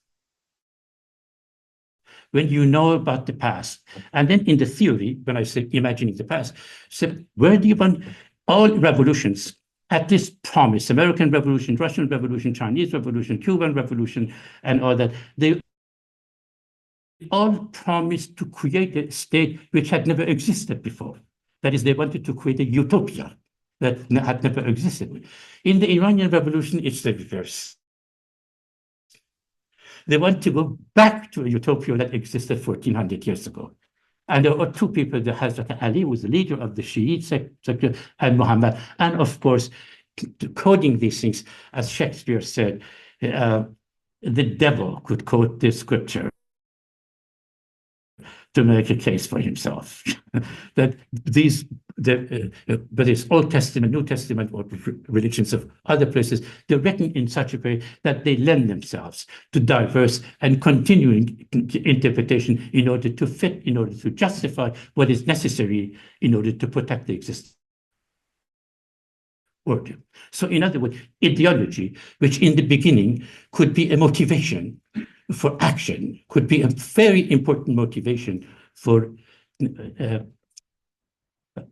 when you know about the past, and then in the theory, when I say imagining the past, so where do you want all revolutions at this promise, American Revolution, Russian Revolution, Chinese Revolution, Cuban Revolution, and all that, they all promised to create a state which had never existed before. That is, they wanted to create a utopia that had never existed. In the Iranian Revolution, it's the reverse. They want to go back to a utopia that existed 1400 years ago. And there are two people, the Hazrat Ali was the leader of the Shiite sector, and Muhammad. And of course, coding these things, as Shakespeare said, the devil could quote this scripture to make a case for himself. That whether it's Old Testament, New Testament, or religions of other places, they're written in such a way that they lend themselves to diverse and continuing interpretation in order to fit, in order to justify what is necessary in order to protect the existing order. So in other words, ideology, which in the beginning could be a motivation for action, could be a very important motivation for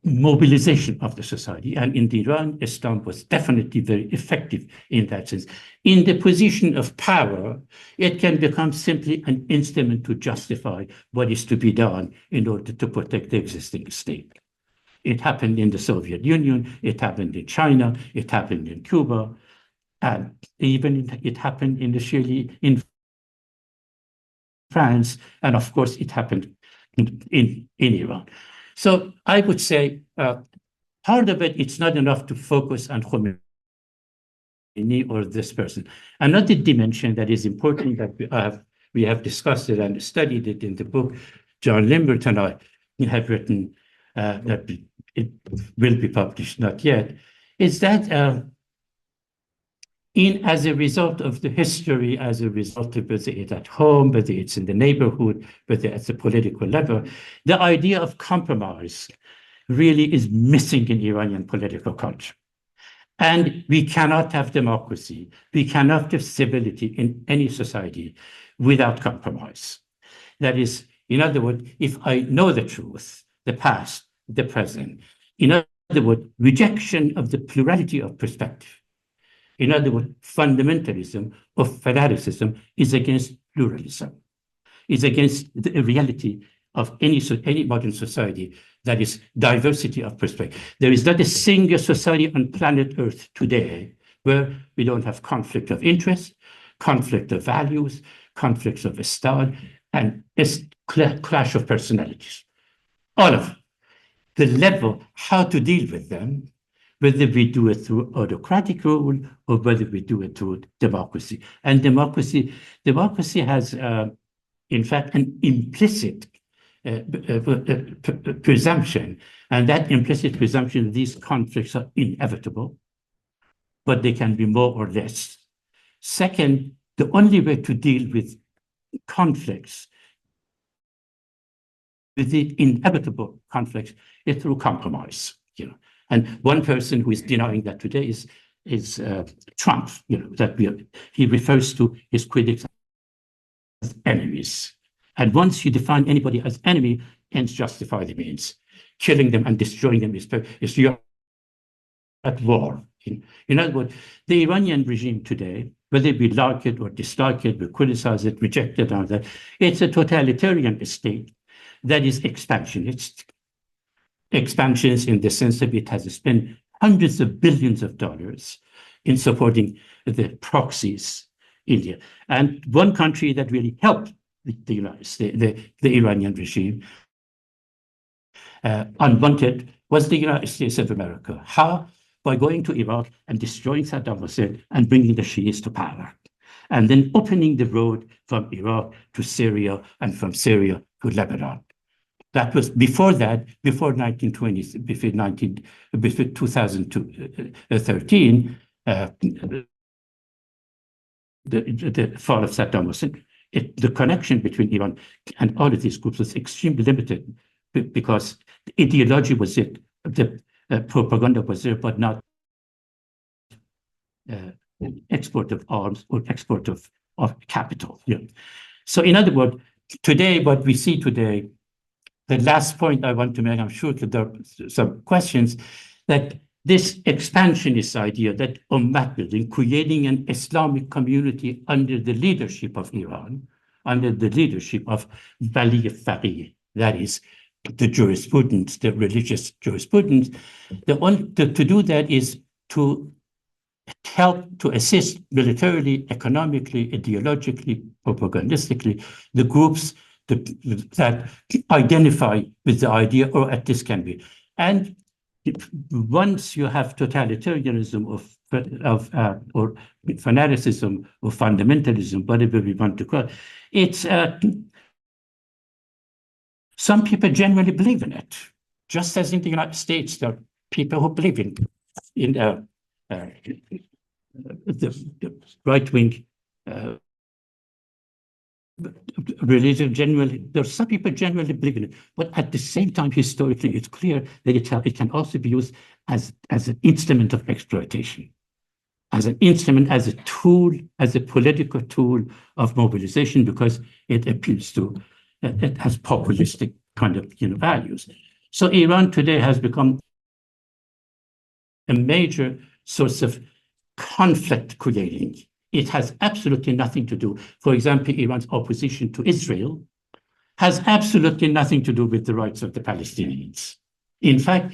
mobilization of the society. And in Iran, Islam was definitely very effective in that sense. In the position of power, it can become simply an instrument to justify what is to be done in order to protect the existing state. It happened in the Soviet Union, it happened in China, it happened in Cuba, and even it happened in France, and of course it happened in Iran. So I would say part of it, it's not enough to focus on Khomeini or this person. Another dimension that is important that we have discussed it and studied it in the book, John Limbert and I have written that it will be published, not yet, is that as a result of the history, as a result of whether it's at home, whether it's in the neighborhood, whether it's a political level, the idea of compromise really is missing in Iranian political culture. And we cannot have democracy, we cannot have civility in any society without compromise. That is, in other words, if I know the truth, the past, the present, in other words, rejection of the plurality of perspective. In other words, fundamentalism or fanaticism is against pluralism, is against the reality of any modern society that is diversity of perspective. There is not a single society on planet Earth today where we don't have conflict of interest, conflict of values, conflicts of style, and a clash of personalities. All of them. The level, how to deal with them, whether we do it through autocratic rule or whether we do it through democracy. And democracy has, in fact, an implicit presumption, and that implicit presumption, these conflicts are inevitable, but they can be more or less. Second, the only way to deal with conflicts, with the inevitable conflicts, is through compromise. And one person who is denying that today is Trump. He refers to his critics as enemies. And once you define anybody as enemy, ends justify the means. Killing them and destroying them is you're at war. In other words, the Iranian regime today, whether we like it or dislike it, we criticize it, reject it, or that, it's a totalitarian state that is expansionist. Expansionist in the sense that it has spent hundreds of billions of dollars in supporting the proxies, India. And one country that really helped the United States, the Iranian regime, unwanted, was the United States of America. How? By going to Iraq and destroying Saddam Hussein and bringing the Shiites to power, and then opening the road from Iraq to Syria and from Syria to Lebanon. That was before 1920, before 2013, the fall of Saddam Hussein. The connection between Iran and all of these groups was extremely limited because the ideology was it, the propaganda was there, but not export of arms or export of capital. So in other words, today, what we see today, the last point I want to make, I'm sure that there are some questions, that this expansionist idea that Ummah building, creating an Islamic community under the leadership of Iran, under the leadership of Wali Faqih, that is the jurisprudence, the religious jurisprudence, to do that is to help to assist militarily, economically, ideologically, propagandistically, the groups that identify with the idea, or at this can be. And once you have totalitarianism or fanaticism or fundamentalism, whatever we want to call it, it's some people generally believe in it. Just as in the United States, there are people who believe in the right-wing religion. Generally, there are some people generally believe in it, but at the same time, historically, it's clear that it can also be used as an instrument of exploitation, as an instrument, as a tool, as a political tool of mobilization, because it appeals to, it has populistic kind of values. So Iran today has become a major source of conflict creating. It has absolutely nothing to do. For example, Iran's opposition to Israel has absolutely nothing to do with the rights of the Palestinians. In fact,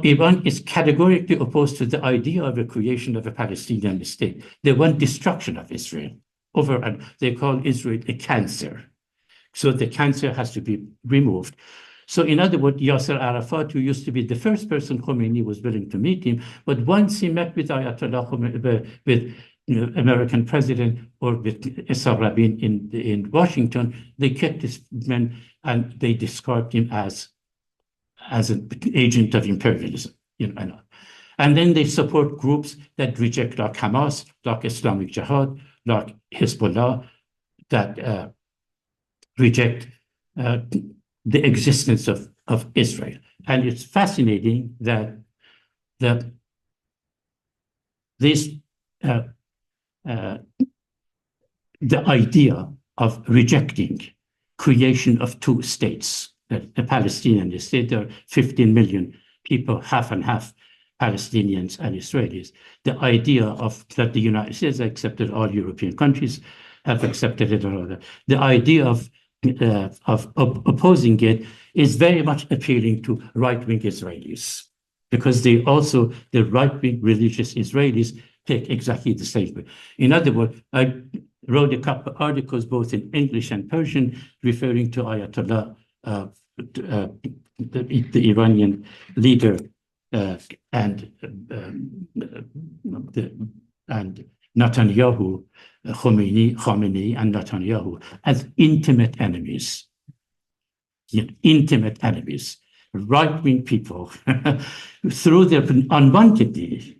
Iran is categorically opposed to the idea of the creation of a Palestinian state. They want destruction of Israel. And they call Israel a cancer. So the cancer has to be removed. So in other words, Yasser Arafat, who used to be the first person Khomeini was willing to meet him, but once he met with Ayatollah Khomeini, with American president, or with Issa Rabin in Washington, they kept this man and they described him as an agent of imperialism. And then they support groups that reject, like Hamas, like Islamic Jihad, like Hezbollah, that reject the existence of Israel. And it's fascinating that the idea of rejecting creation of two states, a Palestinian state, there are 15 million people, half and half Palestinians and Israelis. The idea of that the United States accepted, all European countries have accepted it, or other. The idea of opposing it is very much appealing to right-wing Israelis, because the right-wing religious Israelis take exactly the same way. In other words, I wrote a couple of articles both in English and Persian referring to Ayatollah, the Iranian leader, and Netanyahu, Khomeini and Netanyahu as intimate enemies. Intimate enemies, right-wing people, through their unwantedly,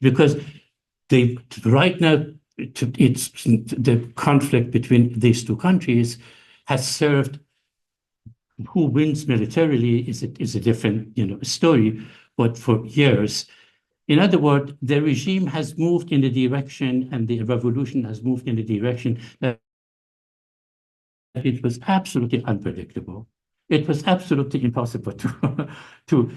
because they right now it's the conflict between these two countries has served. Who wins militarily is a different story, but for years. In other words, the regime has moved in the direction, and the revolution has moved in the direction that it was absolutely unpredictable. It was absolutely impossible to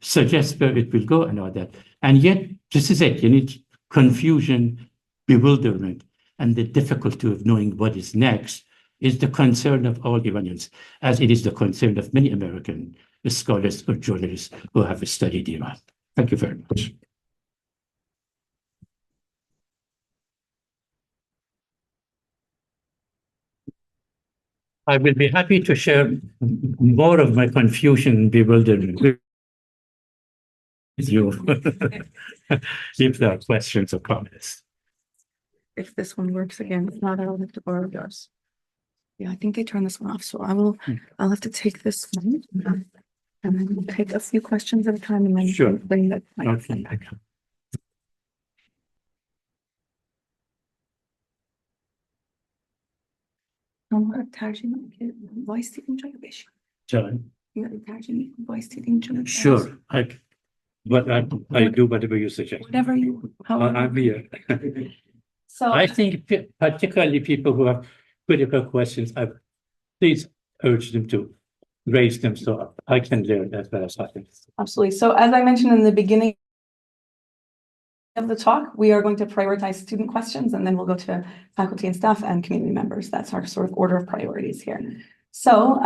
suggest where it will go and all that. And yet, this is it. You need confusion, bewilderment, and the difficulty of knowing what is next is the concern of all Iranians, as it is the concern of many American scholars or journalists who have studied Iran. Thank you very much. I will be happy to share more of my confusion and bewilderment with you if there are questions or comments. If this one works again, if not, I'll have to borrow yours. Yeah, I think they turned this one off, so I'll have to take this one. And then we'll take a few questions at a time and then Sure. bring that. Okay. Ama tercihini voice deyince beş. John, Tercihini voice deyince. sure. I do whatever you suggest. Whatever you. however- I'm here. So I think particularly people who have critical questions, I please urge them to raise them so I can learn as well as I can. absolutely. So as I mentioned in the beginning of the talk, we are going to prioritize student questions, and then we'll go to faculty and staff and community members. That's our sort of order of priorities here. So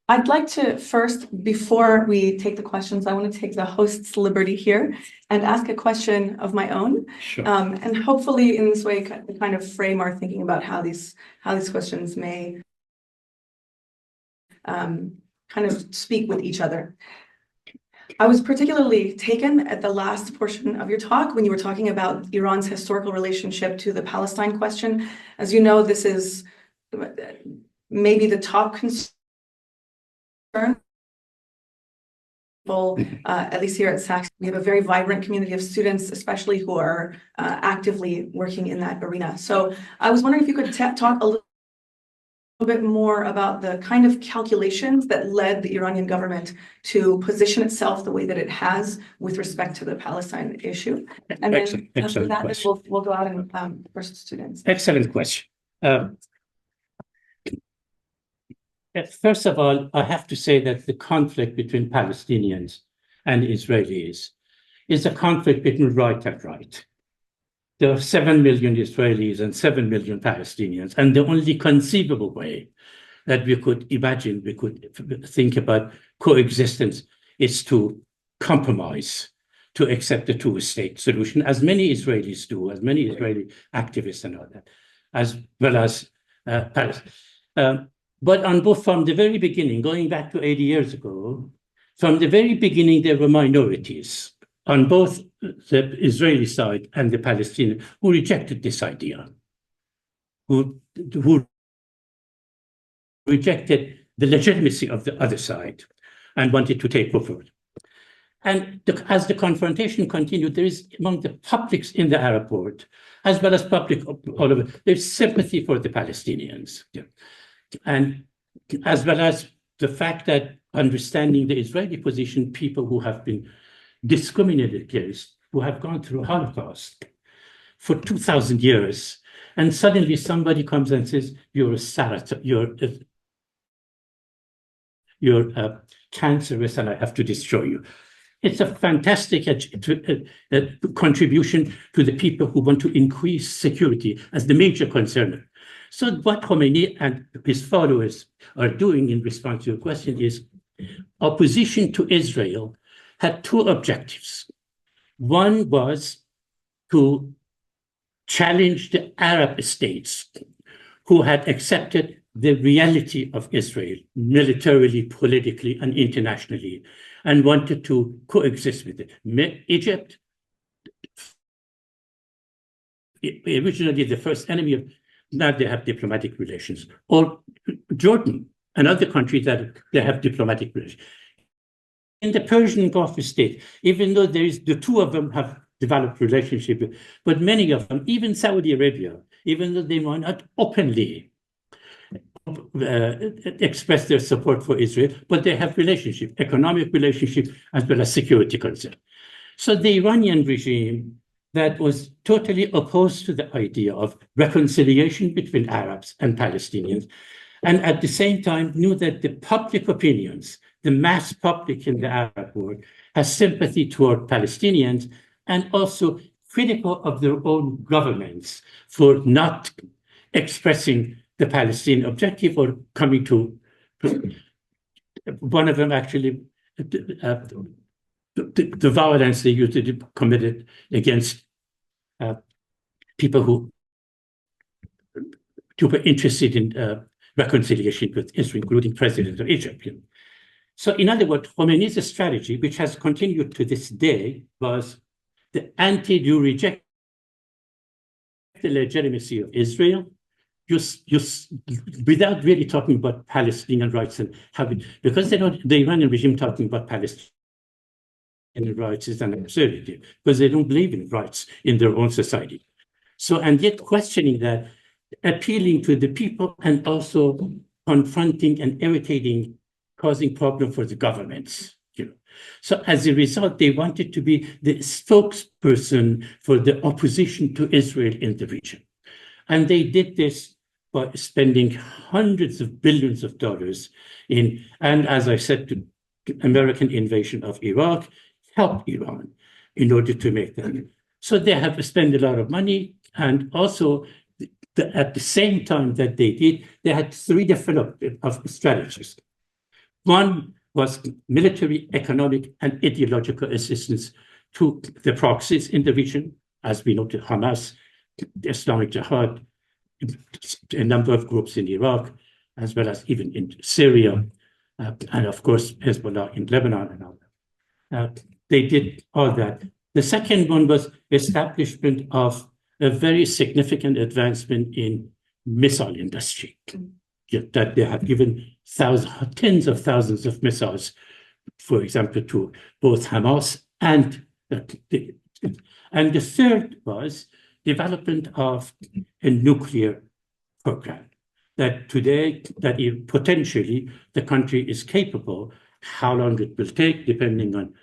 I'd like to first, before we take the questions, I want to take the host's liberty here and ask a question of my own. Sure. And hopefully in this way, kind of frame our thinking about how these questions may kind of speak with each other. I was particularly taken at the last portion of your talk when you were talking about Iran's historical relationship to the Palestine question. As you know, this is maybe the top concern, at least here at Saks. We have a very vibrant community of students, especially who are actively working in that arena. So I was wondering if you could talk a little bit more about the kind of calculations that led the Iranian government to position itself the way that it has with respect to the Palestine issue. And then after that, we'll go out and first students. Excellent question. First of all, I have to say that the conflict between Palestinians and Israelis is a conflict between right and right. There are 7 million Israelis and 7 million Palestinians, and the only conceivable way that we could imagine, we could think about coexistence is to compromise, to accept the two-state solution, as many Israelis do, as many Israeli activists and all that, as well as Palestine. But from the very beginning, going back to 80 years ago, from the very beginning, there were minorities on both the Israeli side and the Palestinian who rejected this idea, who rejected the legitimacy of the other side and wanted to take over. And as the confrontation continued, there is among the publics in the Arab world, as well as public all over, there's sympathy for the Palestinians. Yeah. And as well as the fact that understanding the Israeli position, people who have been discriminated against, who have gone through Holocaust for 2,000 years, and suddenly somebody comes and says, you're a Saracen, you're cancerous and I have to destroy you. It's a fantastic contribution to the people who want to increase security as the major concern So what Khomeini and his followers are doing in response to your question is opposition to Israel had two objectives. One was to challenge the Arab states who had accepted the reality of Israel militarily, politically, and internationally, and wanted to coexist with it. Egypt, originally the first enemy of, now they have diplomatic relations. Or Jordan, another country that they have diplomatic relations. In the Persian Gulf state, even though the two of them have developed relationship, but many of them, even Saudi Arabia, even though they might not openly express their support for Israel, but they have relationship, economic relationship, as well as security concern. So the Iranian regime that was totally opposed to the idea of reconciliation between Arabs and Palestinians, and at the same time knew that the public opinions, the mass public in the Arab world, has sympathy toward Palestinians and also critical of their own governments for not expressing the Palestinian objective or coming to, one of them actually, the violence they used to committed against people who were interested in reconciliation with Israel, including President of Egypt. So in other words, Khomeini's strategy, which has continued to this day, was the you reject the legitimacy of Israel, without really talking about Palestinian rights and having, because they don't, the Iranian regime talking about Palestinian rights is an absurdity, because they don't believe in rights in their own society. So, and yet questioning that, appealing to the people and also confronting and irritating, causing problem for the governments. So as a result, they wanted to be the spokesperson for the opposition to Israel in the region. And they did this by spending hundreds of billions of dollars in, and as I said, to American invasion of Iraq, help Iran in order to make that. So they have spent a lot of money, and also at the same time that they did, they had three different strategies. One was military, economic, and ideological assistance to the proxies in the region, as we know, to Hamas, the Islamic Jihad, a number of groups in Iraq, as well as even in Syria, and of course, Hezbollah in Lebanon and all that. They did all that. The second one was establishment of a very significant advancement in missile industry, that they have given tens of thousands of missiles, for example, to both Hamas and the third was development of a nuclear program that today, that potentially the country is capable, how long it will take, depending on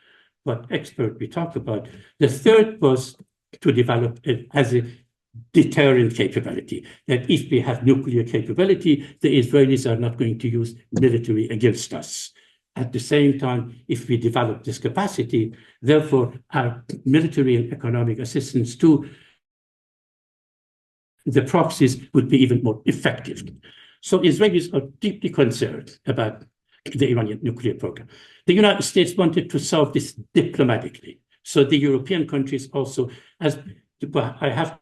what expert we talk about. The third was to develop it as a deterrent capability, that if we have nuclear capability, the Israelis are not going to use military against us. At the same time, if we develop this capacity, therefore our military and economic assistance to the proxies would be even more effective. So Israelis are deeply concerned about the Iranian nuclear program. The United States wanted to solve this diplomatically. So the European countries also, as I have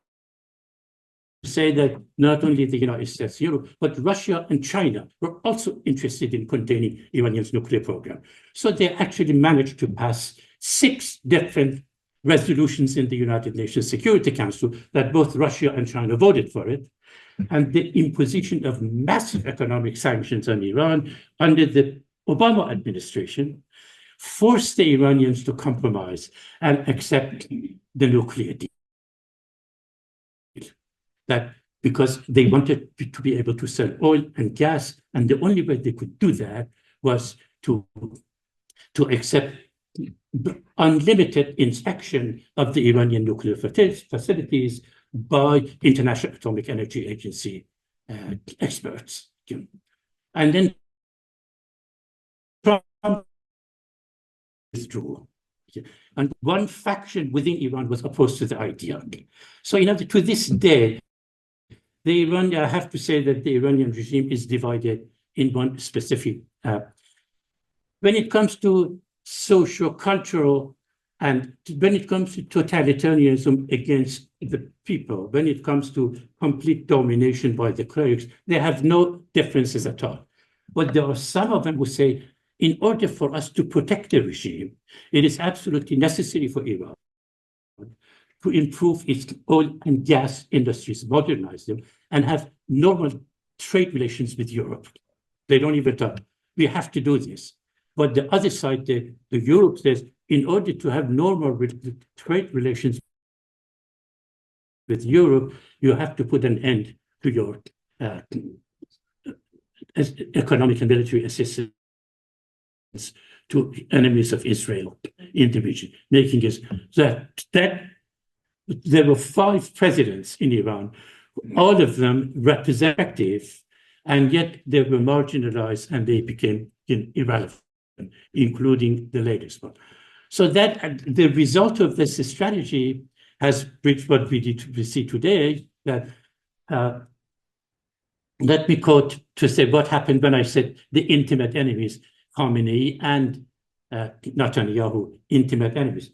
to say that not only the United States, Europe, but Russia and China were also interested in containing Iranian's nuclear program. So they actually managed to pass 6 different resolutions in the United Nations Security Council that both Russia and China voted for it. And the imposition of massive economic sanctions on Iran under the Obama administration forced the Iranians to compromise and accept the nuclear deal. That because they wanted to be able to sell oil and gas, and the only way they could do that was to accept unlimited inspection of the Iranian nuclear facilities by International Atomic Energy Agency experts. And then Trump withdrew. And one faction within Iran was opposed to the idea. So to this day, I have to say that the Iranian regime is divided in one specific. When it comes to socio-cultural and when it comes to totalitarianism against the people, when it comes to complete domination by the clerics, they have no differences at all. But there are some of them who say, in order for us to protect the regime, it is absolutely necessary for Iran to improve its oil and gas industries, modernize them, and have normal trade relations with Europe. They don't even talk. We have to do this. But the other side, the Europe says, in order to have normal trade relations with Europe, you have to put an end to your economic and military assistance to enemies of Israel in the region, making it that there were 5 presidents in Iran, all of them representative, and yet they were marginalized and they became irrelevant, including the latest one. So that the result of this strategy has reached what we see today, that let me quote to say what happened when I said the intimate enemies, Khamenei and Netanyahu, intimate enemies.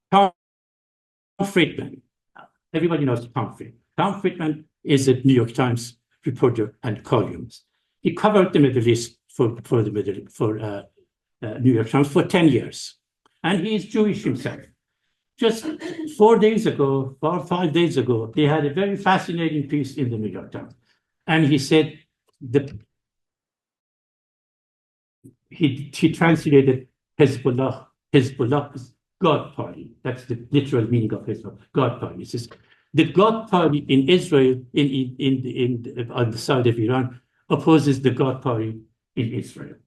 Tom Friedman, everybody knows Tom Friedman. Tom Friedman is a New York Times reporter and columnist. He covered the Middle East for New York Times for 10 years. And he is Jewish himself. Just 4 days ago, 4 or 5 days ago, he had a very fascinating piece in the New York Times. And he said, he translated Hezbollah's God Party. That's the literal meaning of Hezbollah, God Party. He says, the God Party in Israel, on the side of Iran, opposes the God Party in Israel.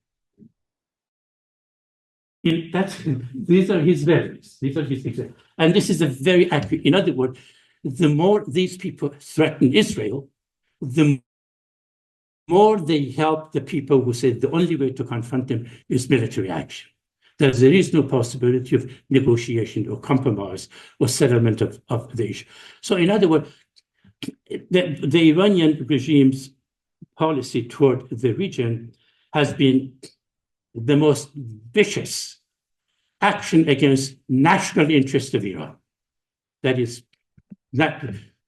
These are his values. These are his examples. And this is a very accurate. In other words, the more these people threaten Israel, the more they help the people who say the only way to confront them is military action. That there is no possibility of negotiation or compromise or settlement of the issue. So in other words, the Iranian regime's policy toward the region has been the most vicious action against national interest of Iran. That is,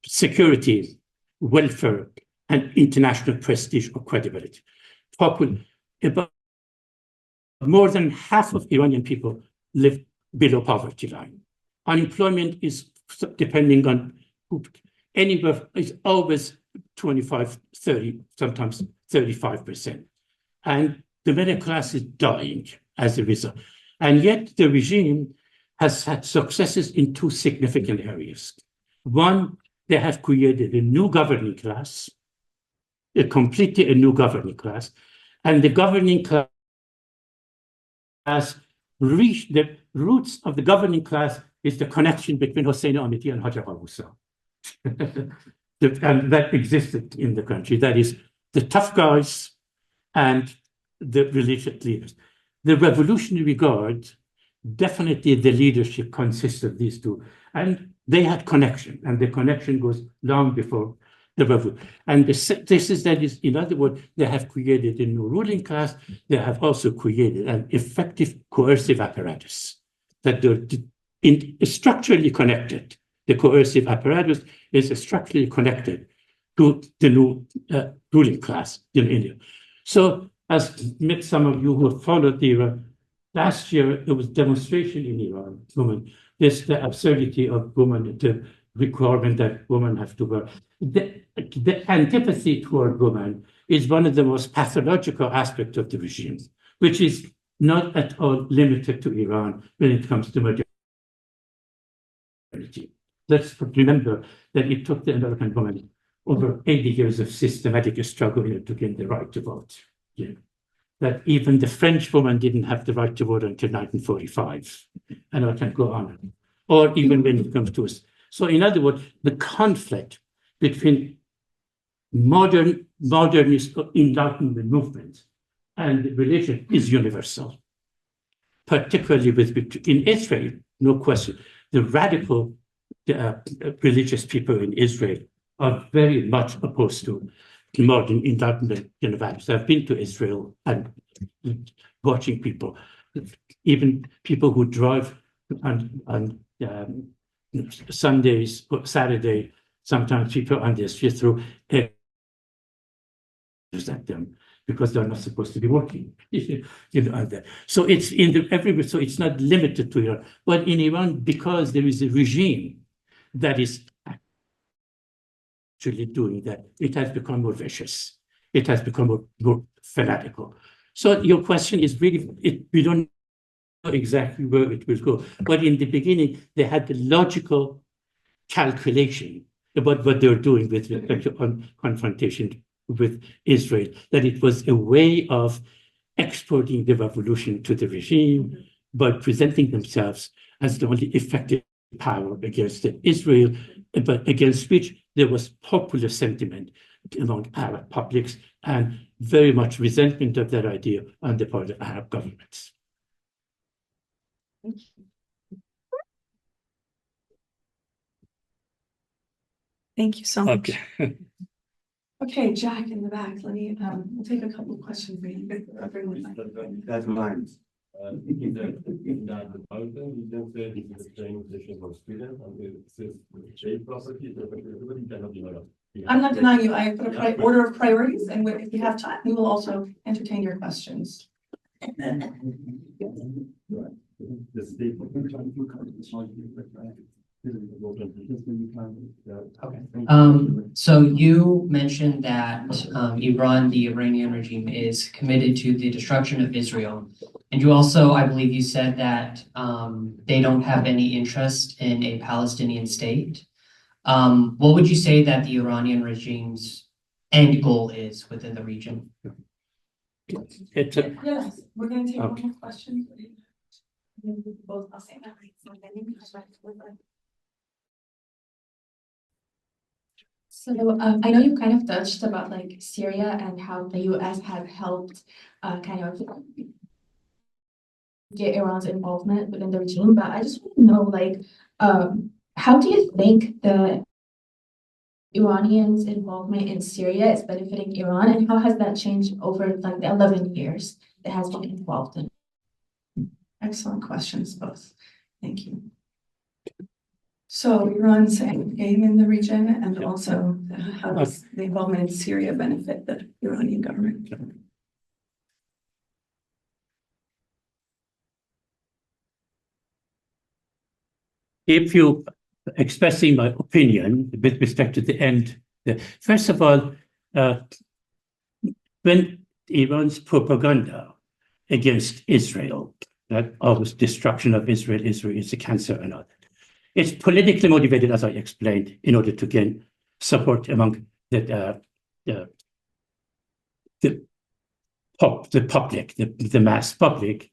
security, welfare, and international prestige or credibility. About more than half of Iranian people live below poverty line. Unemployment is, depending on anywhere, is always 25, 30, sometimes 35%. And the middle class is dying as a result. And yet the regime has had successes in 2 significant areas. One, they have created a new governing class, completely a new governing class. And the governing class reached the roots of the governing class is the connection between Hossein Amiti and Hajar al-Musa. And that existed in the country. That is the tough guys and the religious leaders. The Revolutionary Guard, definitely the leadership consists of these 2. And they had connection, and the connection goes long before the revolution. And in other words, they have created a new ruling class. They have also created an effective coercive apparatus that they're structurally connected. The coercive apparatus is structurally connected to the new ruling class in India. So, as some of you who have followed the Iran, last year there was demonstration in Iran. The absurdity of women, the requirement that women have to work. The antipathy toward women is one of the most pathological aspects of the regime, which is not at all limited to Iran when it comes to modernity. Let's remember that it took the American woman over 80 years of systematic struggle to gain the right to vote. Yeah. That even the French woman didn't have the right to vote until 1945. And I can go on. Or even when it comes to us. So in other words, the conflict between modernist Enlightenment movement and religion is universal. Particularly in Israel, no question. The radical religious people in Israel are very much opposed to modern Enlightenment values. I've been to Israel and watching people, even people who drive on Sundays or Saturday, sometimes people on the street throw eggs at them because they're not supposed to be working. And that. So it's everywhere. So it's not limited to Iran, but in Iran, because there is a regime that is actually doing that, it has become more vicious. It has become more fanatical. So your question is really, we don't know exactly where it will go. But in the beginning, they had the logical calculation about what they're doing with respect to confrontation with Israel, that it was a way of exporting the revolution to the regime by presenting themselves as the only effective power against Israel, but against which there was popular sentiment among Arab publics and very much resentment of that idea on the part of Arab governments. Thank you so much. Okay. Okay, Jack in the back, we'll take a couple of questions for you. That's mine. In that proposal, you don't say this is the same position for students, and this is shared property, so everybody cannot develop. I'm not denying you, I put a order of priorities, and if we have time, we will also entertain your questions. The state. So you mentioned that Iran, the Iranian regime, is committed to the destruction of Israel. And you also, I believe you said that they don't have any interest in a Palestinian state. What would you say that the Iranian regime's end goal is within the region? Yes, we're gonna take one more question. So I know you kind of touched about like Syria and how the US have helped kind of get Iran's involvement within the regime, but I just want to know like how do you think the Iranians' involvement in Syria is benefiting Iran, and how has that changed over like the 11 years it has been involved in? Excellent questions, both. Thank you. So Iran's game in the region, and also how does the involvement in Syria benefit the Iranian government? If you expressing my opinion with respect to the end, first of all, when Iran's propaganda against Israel, that always destruction of Israel is a cancer and all that. It's politically motivated, as I explained, in order to gain support among the public, the mass public,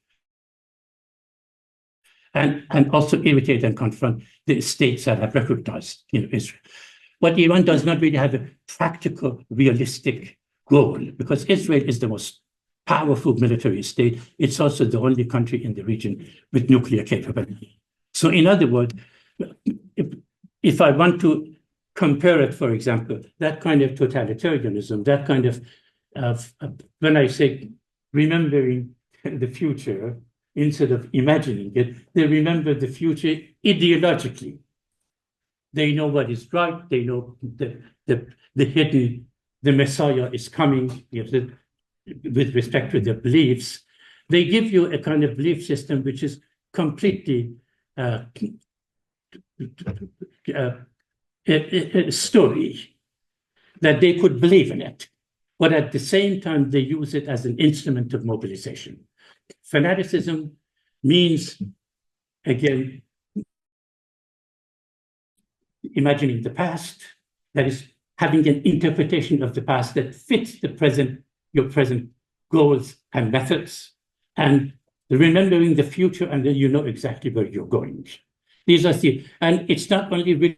and also imitate and confront the states that have recognized Israel. But Iran does not really have a practical, realistic goal, because Israel is the most powerful military state. It's also the only country in the region with nuclear capability. So in other words, if I want to compare it, for example, that kind of totalitarianism, that kind of when I say remembering the future instead of imagining it, they remember the future ideologically. They know what is right. They know the Messiah is coming with respect to their beliefs. They give you a kind of belief system which is completely a story that they could believe in it, but at the same time they use it as an instrument of mobilization. Fanaticism means, again, imagining the past, that is, having an interpretation of the past that fits your present goals and methods, and remembering the future, and then you know exactly where you're going. These are and it's not only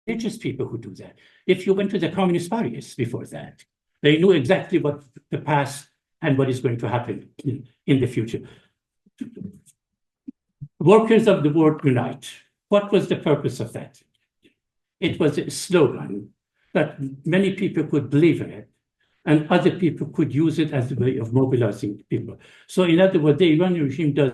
religious people who do that. If you went to the Communist parties before that, they knew exactly what the past and what is going to happen in the future. Workers of the world unite. what was the purpose of that? It was a slogan that many people could believe in it, and other people could use it as a way of mobilizing people. So in other words, the Iranian regime does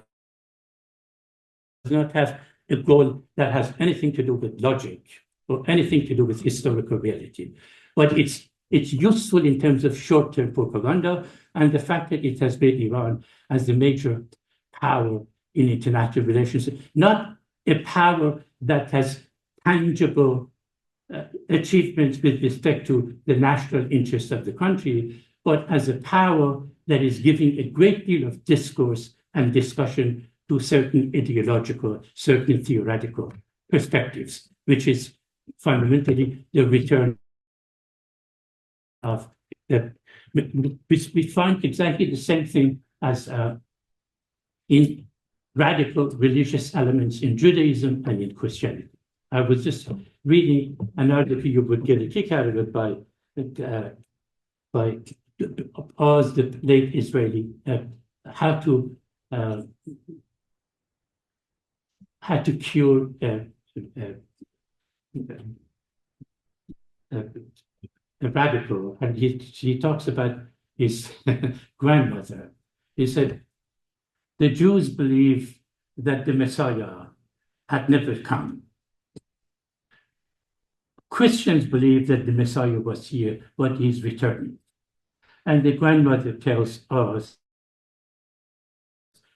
not have a goal that has anything to do with logic or anything to do with historical reality. But it's useful in terms of short-term propaganda, and the fact that it has made Iran as the major power in international relations, not a power that has tangible achievements with respect to the national interests of the country, but as a power that is giving a great deal of discourse and discussion to certain ideological, certain theoretical perspectives, which is fundamentally the return of the, we find exactly the same thing as in radical religious elements in Judaism and in Christianity. I was just reading an article, you would get a kick out of it, by Oz, the late Israeli, how to cure a radical, and he talks about his grandmother. He said, the Jews believe that the Messiah had never come. Christians believe that the Messiah was here, but he's returning. And the grandmother tells us,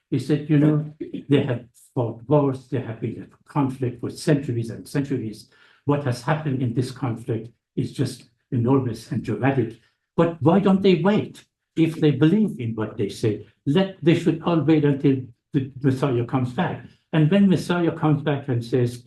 he said, you know, they have fought wars, there have been a conflict for centuries and centuries. What has happened in this conflict is just enormous and dramatic. But why don't they wait? If they believe in what they say, they should all wait until the Messiah comes back. And when Messiah comes back and says,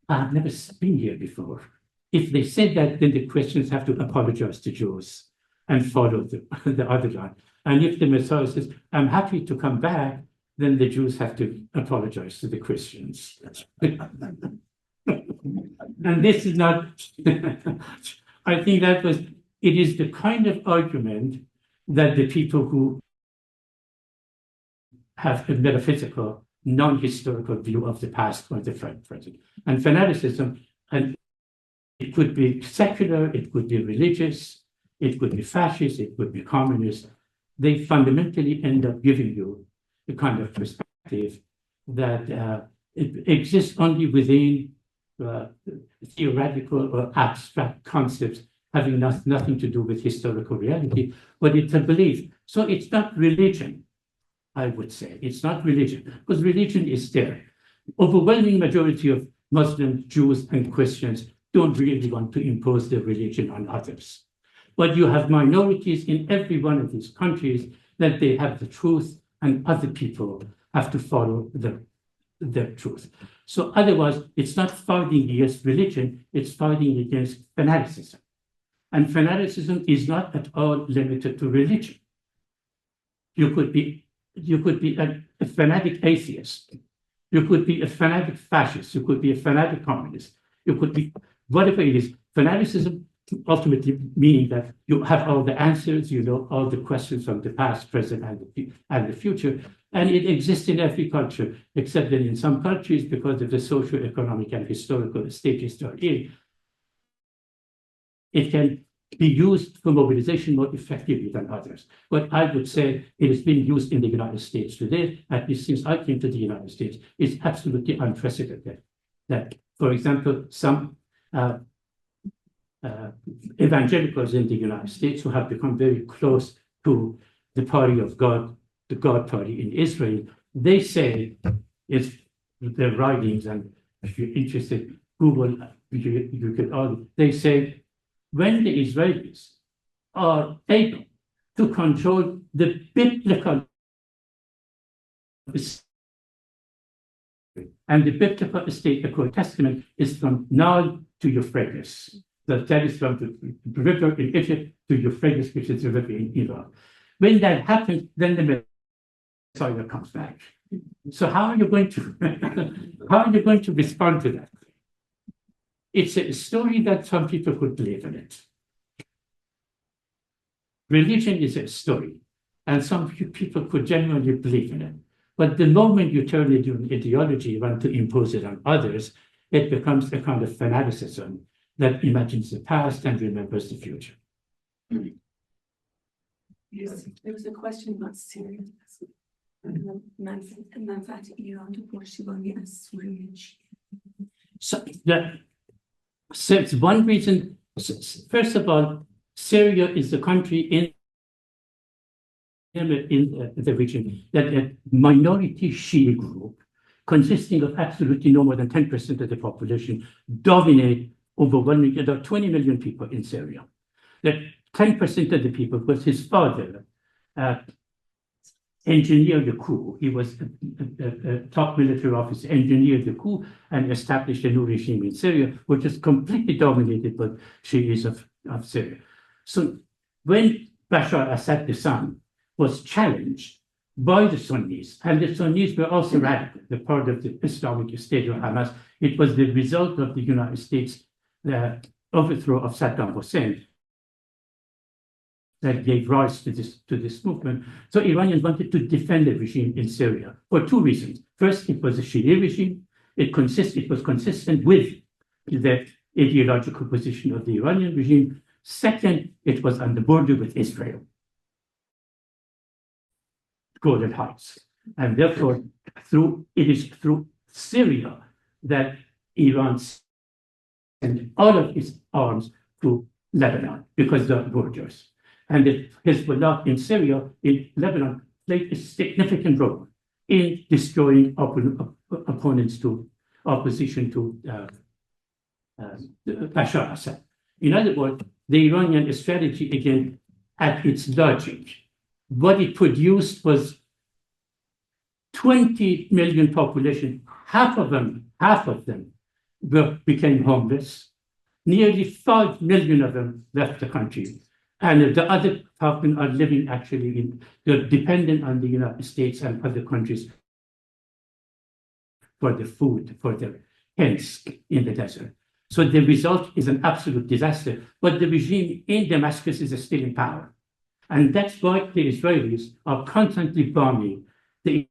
I've never been here before. If they said that, then the Christians have to apologize to Jews and follow the other line. And if the Messiah says, I'm happy to come back, then the Jews have to apologize to the Christians. And this is not, I think it is the kind of argument that the people who have a metaphysical, non-historical view of the past or the present. And fanaticism, and it could be secular, it could be religious, it could be fascist, it could be communist. They fundamentally end up giving you a kind of perspective that it exists only within theoretical or abstract concepts having nothing to do with historical reality, but it's a belief. So it's not religion, I would say. It's not religion, because religion is there. Overwhelming majority of Muslims, Jews, and Christians don't really want to impose their religion on others. But you have minorities in every one of these countries that they have the truth, and other people have to follow their truth. So otherwise, it's not fighting against religion, it's fighting against fanaticism. And fanaticism is not at all limited to religion. You could be a fanatic atheist. You could be a fanatic fascist. You could be a fanatic communist. You could be whatever it is. Fanaticism ultimately meaning that you have all the answers, you know all the questions from the past, present, and the future. And it exists in every culture, except that in some countries, because of the socio-economic and historical stages they're in, it can be used for mobilization more effectively than others. But I would say it has been used in the United States today, at least since I came to the United States. It's absolutely unprecedented that, for example, some evangelicals in the United States who have become very close to the party of God, the God party in Israel, they say, it's their writings, and if you're interested, Google, you can all, they say, when the Israelis are able to control the biblical and the biblical state, the Old Testament, is from Nile to Euphrates. That is from the river in Egypt to Euphrates, which is the river in Iran. When that happens, then the Messiah comes back. So how are you going to respond to that? It's a story that some people could believe in it. Religion is a story, and some people could genuinely believe in it. But the moment you turn it into ideology, you want to impose it on others, it becomes a kind of fanaticism that imagines the past and remembers the future. Yes, there was a question about Syria. منفعت ایران تو پشتیبانی از سوریه چیه؟ So it's one reason, first of all, Syria is the country in the region that a minority Shia group consisting of absolutely no more than 10% of the population dominate overwhelming about 20 million people in Syria. That 10% of the people was his father engineered the coup. He was a top military officer, engineered the coup and established a new regime in Syria, which is completely dominated by Shias of Syria. So when Bashar Assad, the son, was challenged by the Sunnis, and the Sunnis were also radical, the part of the Islamic State of Hamas, it was the result of the United States overthrow of Saddam Hussein that gave rise to this movement. So Iranians wanted to defend the regime in Syria for two reasons. First, it was a Shia regime. It was consistent with the ideological position of the Iranian regime. Second, it was on the border with Israel, Golden Heights. And therefore, it is through Syria that Iran sent all of its arms to Lebanon because of the borders. And the Hezbollah in Syria, in Lebanon, played a significant role in destroying opponents to opposition to Bashar Assad. In other words, the Iranian strategy, again, at its logic, what it produced was 20 million population. Half of them became homeless. Nearly 5 million of them left the country. And the other half are living actually they're dependent on the United States and other countries for the food, for their hens in the desert. So the result is an absolute disaster. But the regime in Damascus is still in power. And that's why the Israelis are constantly bombing the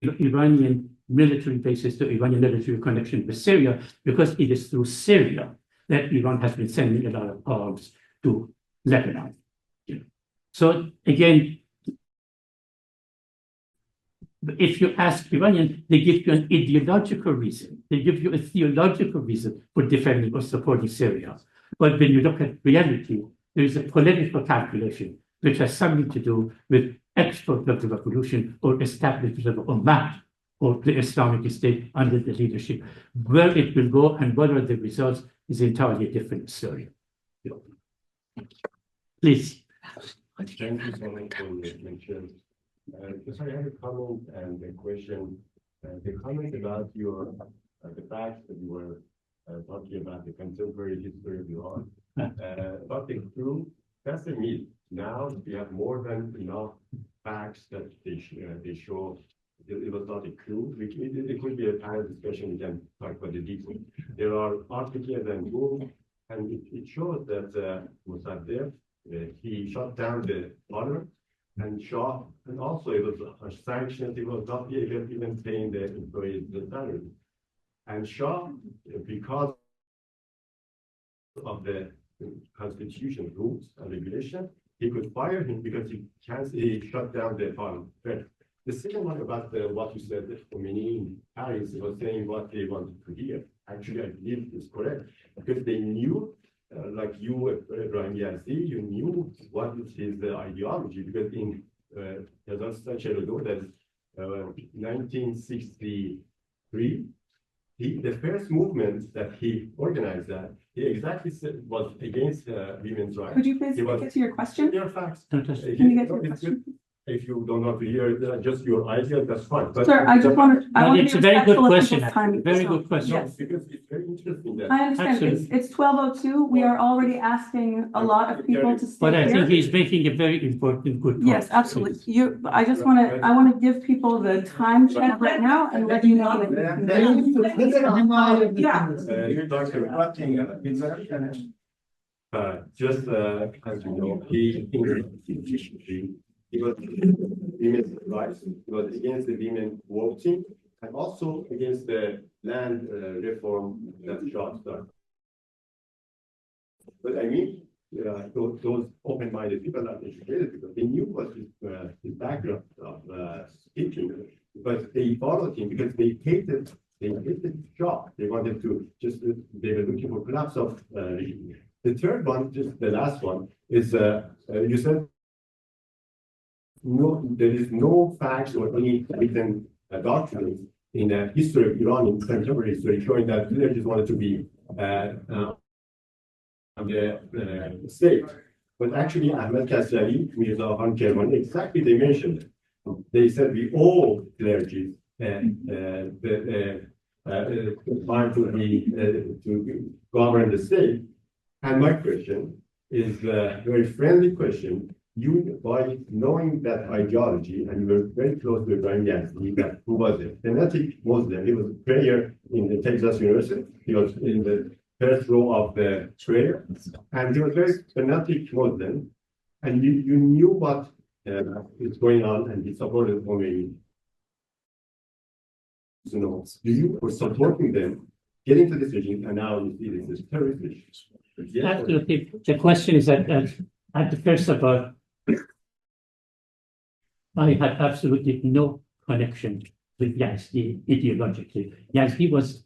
Iranian military bases, the Iranian military connection with Syria, because it is through Syria that Iran has been sending a lot of arms to Lebanon. So again, if you ask Iranians, they give you an ideological reason. They give you a theological reason for defending or supporting Syria. But when you look at reality, there is a political calculation which has something to do with export of the revolution or establishment of Ummah or the Islamic State under the leadership. Where it will go and what are the results is entirely a different story. Please. Thank you so much for your mention. Just I have a comment and a question. The comment about the fact that you were talking about the contemporary history of Iran, about the coup, that's a myth. Now we have more than enough facts that they show it was not a coup. It could be a panel discussion. We can talk about the details. There are articles and books, and it shows that Mossadegh, he shut down the parliament and also it was sanctions. It was not even paying the employees the salary. And Shah, because of the constitution rules and regulation, he could fire him because he shut down the parliament. The second one about what you said, Khomeini in Paris was saying what they wanted to hear. Actually, I believe it's correct because they knew, like you, Ibrahim Yazdi, you knew what is his ideology because in that 1963, the first movement that he organized he exactly was against women's rights. Could you please get to your question? There are facts. Can you get to your question? If you don't want to hear just your idea, that's fine. But Sir, I just want to It's a very good question. Time, Very so, good question. Yes. because it's very interesting that I understand. It's 12:02. We are already asking a lot of people to stay But I here. think he's making a very important, good point. Yes, absolutely. I want to give people the time check right now and let you know that you can just as you know, he He was against women's rights, he was against the women voting, and also against the land reform that Shah started. But I mean, those open-minded people are educated because they knew what his background of speaking, but they followed him because they hated Shah. They wanted to just, they were looking for collapse of regime. The third one, just the last one, is you said no, there is no facts or any written documents in the history of Iran, in contemporary history, showing that clergy wanted to be the state. But actually, Ahmed Kasrali, Mirza Khan Kermani, exactly they mentioned it. They said we all clergy the time to be to govern the state. And my question is a very friendly question. You, by knowing that ideology, and you were very close to Ibrahim Yazdi, that who was a fanatic Muslim. He was a prayer in the Texas University. He was in the first row of the prayer, and he was very fanatic Muslim. And you knew what is going on, and he supported Khomeini. So, no, you were supporting them, getting to this regime, and now you see this is terrorist regime. Yes, Absolutely. The question is that at the first of all, I had absolutely no connection with Yazdi ideologically. Yazdi was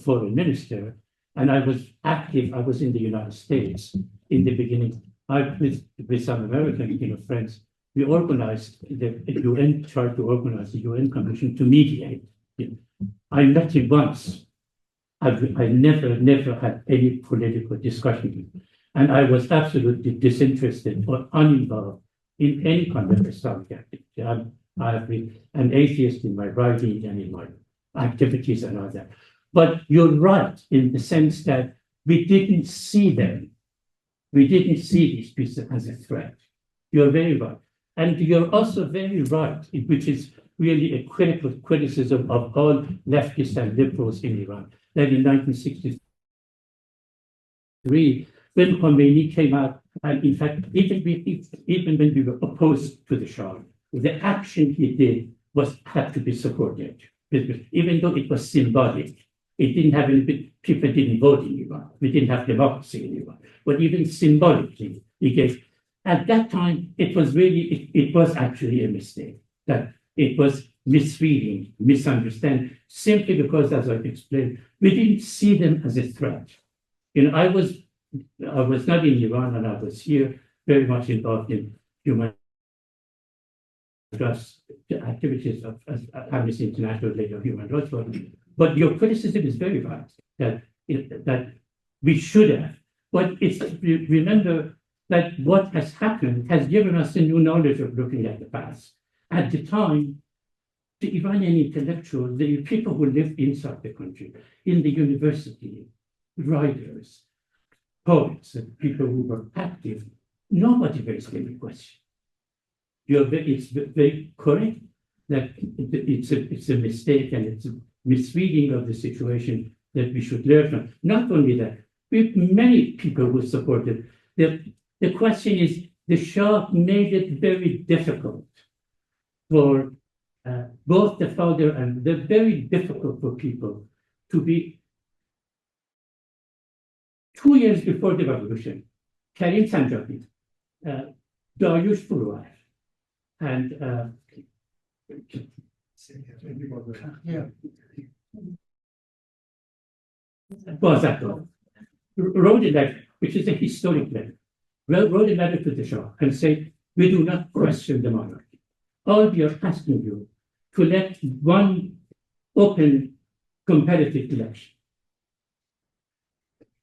foreign minister, and I was active. I was in the United States in the beginning. With some American friends, we organized the UN, tried to organize the UN Commission to mediate. I met him once. I never had any political discussion with him. And I was absolutely disinterested or uninvolved in any kind of Islamic activity. I have been an atheist in my writing and in my activities and all that. But you're right in the sense that we didn't see them. We didn't see these people as a threat. You're very right. And you're also very right, which is really a critical criticism of all leftists and liberals in Iran, that in 1963, when Khomeini came out, and in fact, even when we were opposed to the Shah, the action he did had to be supported, even though it was symbolic. It didn't have any, people didn't vote in Iran. We didn't have democracy in Iran. But even symbolically, he gave. At that time, it was actually a mistake, that it was misreading, misunderstanding, simply because, as I explained, we didn't see them as a threat. I was not in Iran, and I was here, very much involved in human rights activities of Amnesty International, later Human Rights Watch. But your criticism is very right, that we should have. But remember that what has happened has given us a new knowledge of looking at the past. At the time, the Iranian intellectuals, the people who lived inside the country, in the university, writers, poets, and people who were active, nobody raised any question. It's very correct that it's a mistake and it's a misreading of the situation that we should learn from. Not only that, with many people who supported. The question is, the Shah made it very difficult for both the father and very difficult for people to be. 2 years before the revolution, Karim Sanjabi, Dariush Furuev, and Bazakov wrote a letter, which is a historic letter, wrote a letter to the Shah and said, we do not question the monarchy. All we are asking you to let one open competitive election.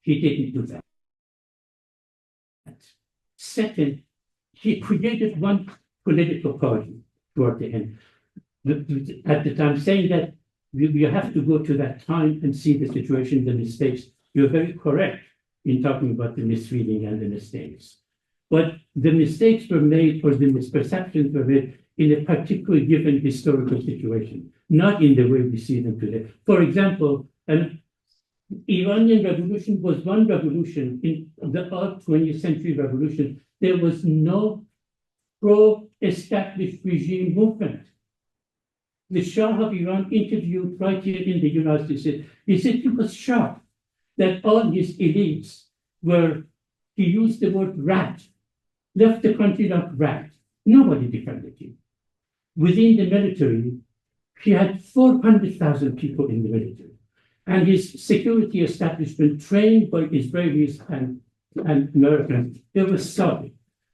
He didn't do that. Second, he created one political party toward the end. At the time, saying that you have to go to that time and see the situation, the mistakes. You're very correct in talking about the misreading and the mistakes. But the mistakes were made, or the misperceptions were made, in a particular given historical situation, not in the way we see them today. For example, an Iranian revolution was one revolution in the early 20th century revolution. There was no pro-established regime movement. The Shah of Iran interviewed right here in the United States. He said he was shocked that all his elites were, he used the word rat, left the country like rat. Nobody defended him. Within the military, he had 400,000 people in the military. And his security establishment, trained by Israelis and Americans, they were solid.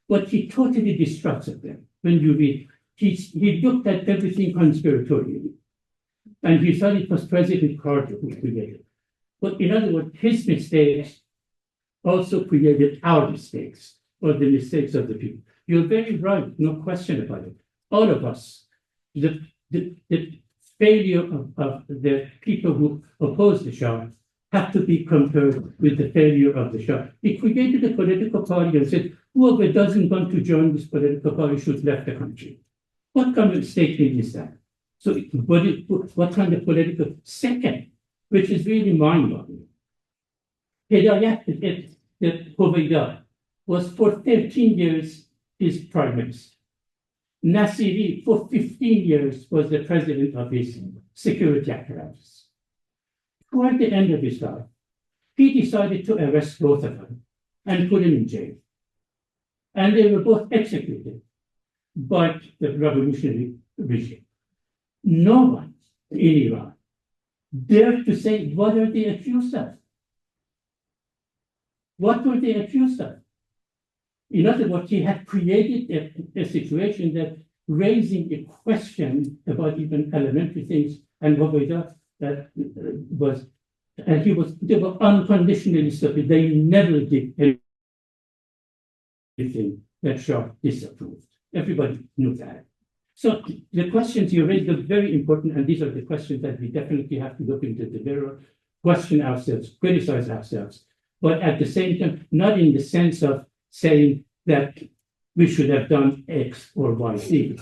But he totally distrusted them. When you read, he looked at everything conspiratorially. And he thought it was President Carter who created it. But in other words, his mistakes also created our mistakes, or the mistakes of the people. You're very right, no question about it. All of us, the failure of the people who opposed the Shah have to be compared with the failure of the Shah. He created a political party and said, whoever doesn't want to join this political party should leave the country. What kind of statement is that? So what kind of political second, which is really mind-boggling. Hidayat Hoveyda was for 13 years his prime minister. Nasiri, for 15 years, was the president of his security apparatus. Toward the end of his life, he decided to arrest both of them and put them in jail. And they were both executed by the revolutionary regime. No one in Iran dared to say, what are they accused of? What were they accused of? In other words, he had created a situation that raising a question about even elementary things, and that was, and they were unconditionally stupid. They never did anything that Shah disapproved. Everybody knew that. So the questions you raised are very important, and these are the questions that we definitely have to look into the mirror, question ourselves, criticize ourselves, but at the same time, not in the sense of saying that we should have done X or Y, Z,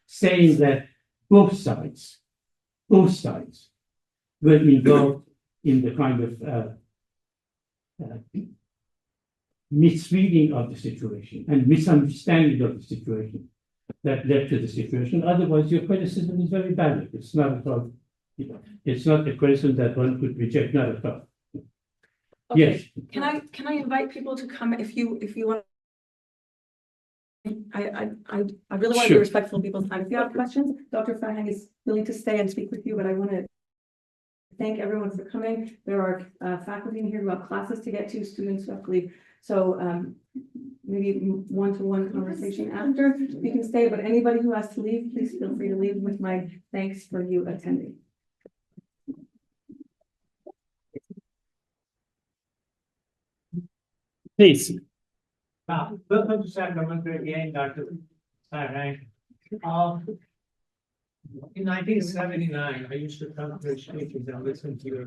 saying that both sides were involved in the kind of misreading of the situation and misunderstanding of the situation that led to the situation. Otherwise, your criticism is very valid. It's not at all, it's not a criticism that one could reject, not at all. Yes. Okay, can I invite people to come if you want? I really want to be Sure. respectful of people's time. If you have questions, Dr. Farhang is willing to stay and speak with you, but I want to thank everyone for coming. There are faculty in here who have classes to get to, students who have to leave. So maybe one-to-one conversation after. You can stay, but anybody who has to leave, please feel free to leave with my thanks for you attending. Please. Welcome to Sacramento again, Dr. Farhang. In 1979, I used to come to speeches and listen to your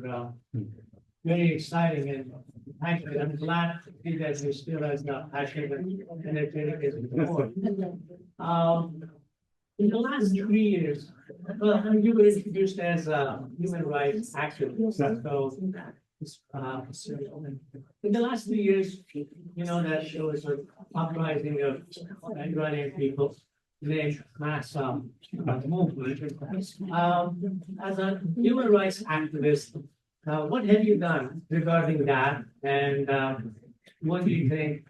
very exciting and actually, I'm glad to see that you're still as passionate and energetic as before. In the last 3 years, well, you were introduced as a human rights activist. So, in the last 3 years, you know that there was an uprising of Iranian people, the mass movement. As a human rights activist, what have you done regarding that? And what do you think?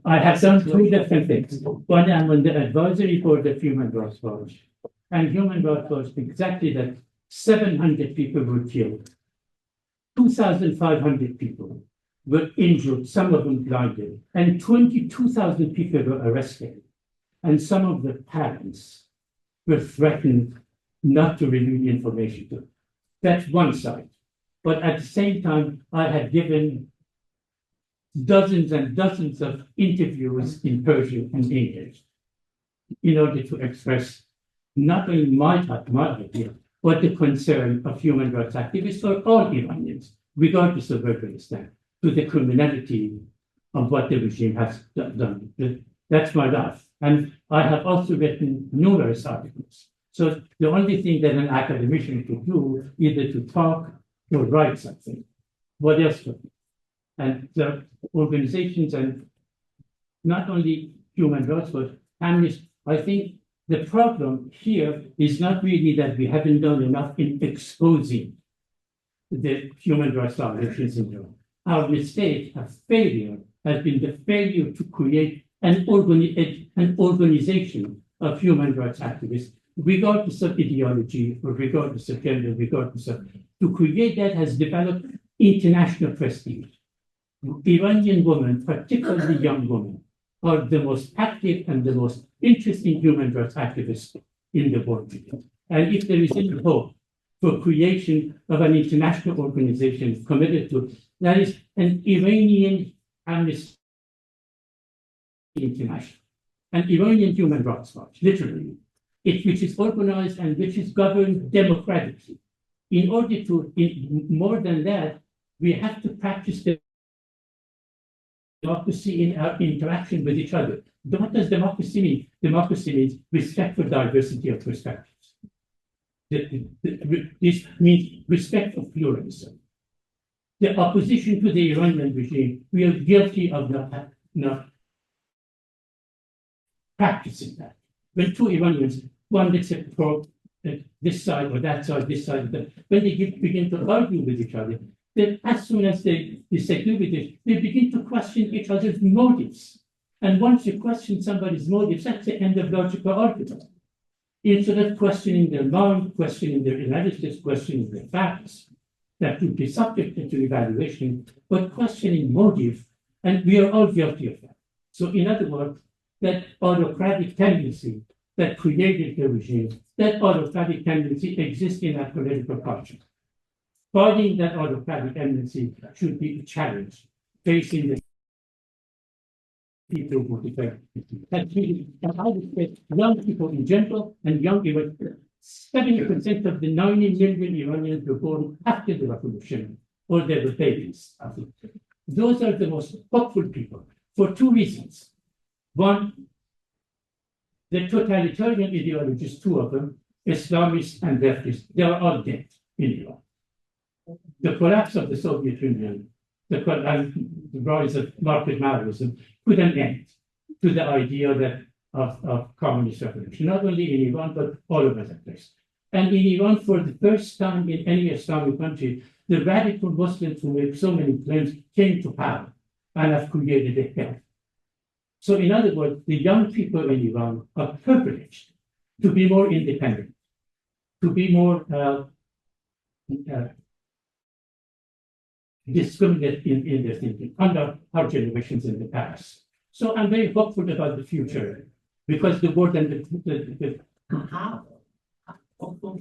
I have done two different things. One, I'm on the advisory board of Human Rights Watch. And Human Rights Watch, exactly that 700 people were killed. 2,500 people were injured, some of them blinded, and 22,000 people were arrested. And some of the parents were threatened not to reveal information to them. That's one side. But at the same time, I had given dozens and dozens of interviews in Persian and English in order to express not only my idea, but the concern of human rights activists or all Iranians, regardless of where they stand, to the criminality of what the regime has done. That's my life. And I have also written numerous articles. So the only thing that an academician could do, either to talk or write something. What else could be? And the organizations, and not only Human Rights Watch, amnesty. I think the problem here is not really that we haven't done enough in exposing the human rights violations in Iran. Our mistake, our failure, has been the failure to create an organization of human rights activists, regardless of ideology, or regardless of gender, regardless of, to create that has developed international prestige. Iranian women, particularly young women, are the most active and the most interesting human rights activists in the world today. And if there is any hope for creation of an international organization committed to, that is an Iranian Amnesty International, an Iranian Human Rights Watch, literally, which is organized and which is governed democratically. In order to, more than that, we have to practice democracy in our interaction with each other. What does democracy mean? Democracy means respect for diversity of perspectives. This means respect for pluralism. The opposition to the Iranian regime, we are guilty of not practicing that. When two Iranians, one let's say for this side or that side, this side, when they begin to argue with each other, then as soon as they disagree with it, they begin to question each other's motives. And once you question somebody's motives, that's the end of logical argument. Instead of questioning their mind, questioning their analysis, questioning their facts, that would be subject to evaluation, but questioning motive, and we are all guilty of that. So in other words, that autocratic tendency that created the regime, that autocratic tendency exists in our political culture. Fighting that autocratic tendency should be a challenge facing the people who defend it. And I would say young people in general and young Iranians, 70% of the 90 million Iranians were born after the revolution, or they were babies. I think. Those are the most hopeful people for two reasons. One, the totalitarian ideologies, two of them, Islamists and leftists, they are all dead in Iran. The collapse of the Soviet Union, the rise of market materialism put an end to the idea that of communist revolution, not only in Iran, but all over the place. And in Iran, for the first time in any Islamic country, the radical Muslims who make so many claims came to power and have created a hell. So in other words, the young people in Iran are privileged to be more independent, to be more discriminate in their thinking under our generations in the past. So I'm very hopeful about the future because the world and the hopeful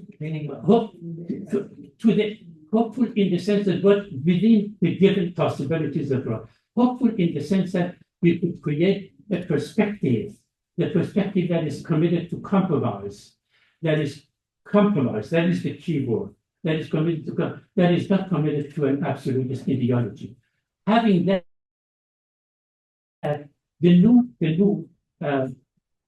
in the sense that what within the given possibilities of God, hopeful in the sense that we could create a perspective, the perspective that is committed to compromise, that is the key word. That is committed to, that is not committed to an absolutist ideology. Having that, the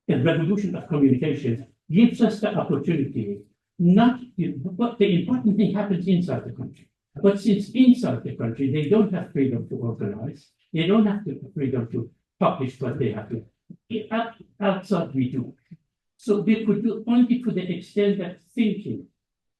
revolution of communication gives us the opportunity, but the important thing happens inside the country. But since inside the country, they don't have freedom to organize, they don't have the freedom to publish what they have to. Outside we do. So they could do only to the extent that thinking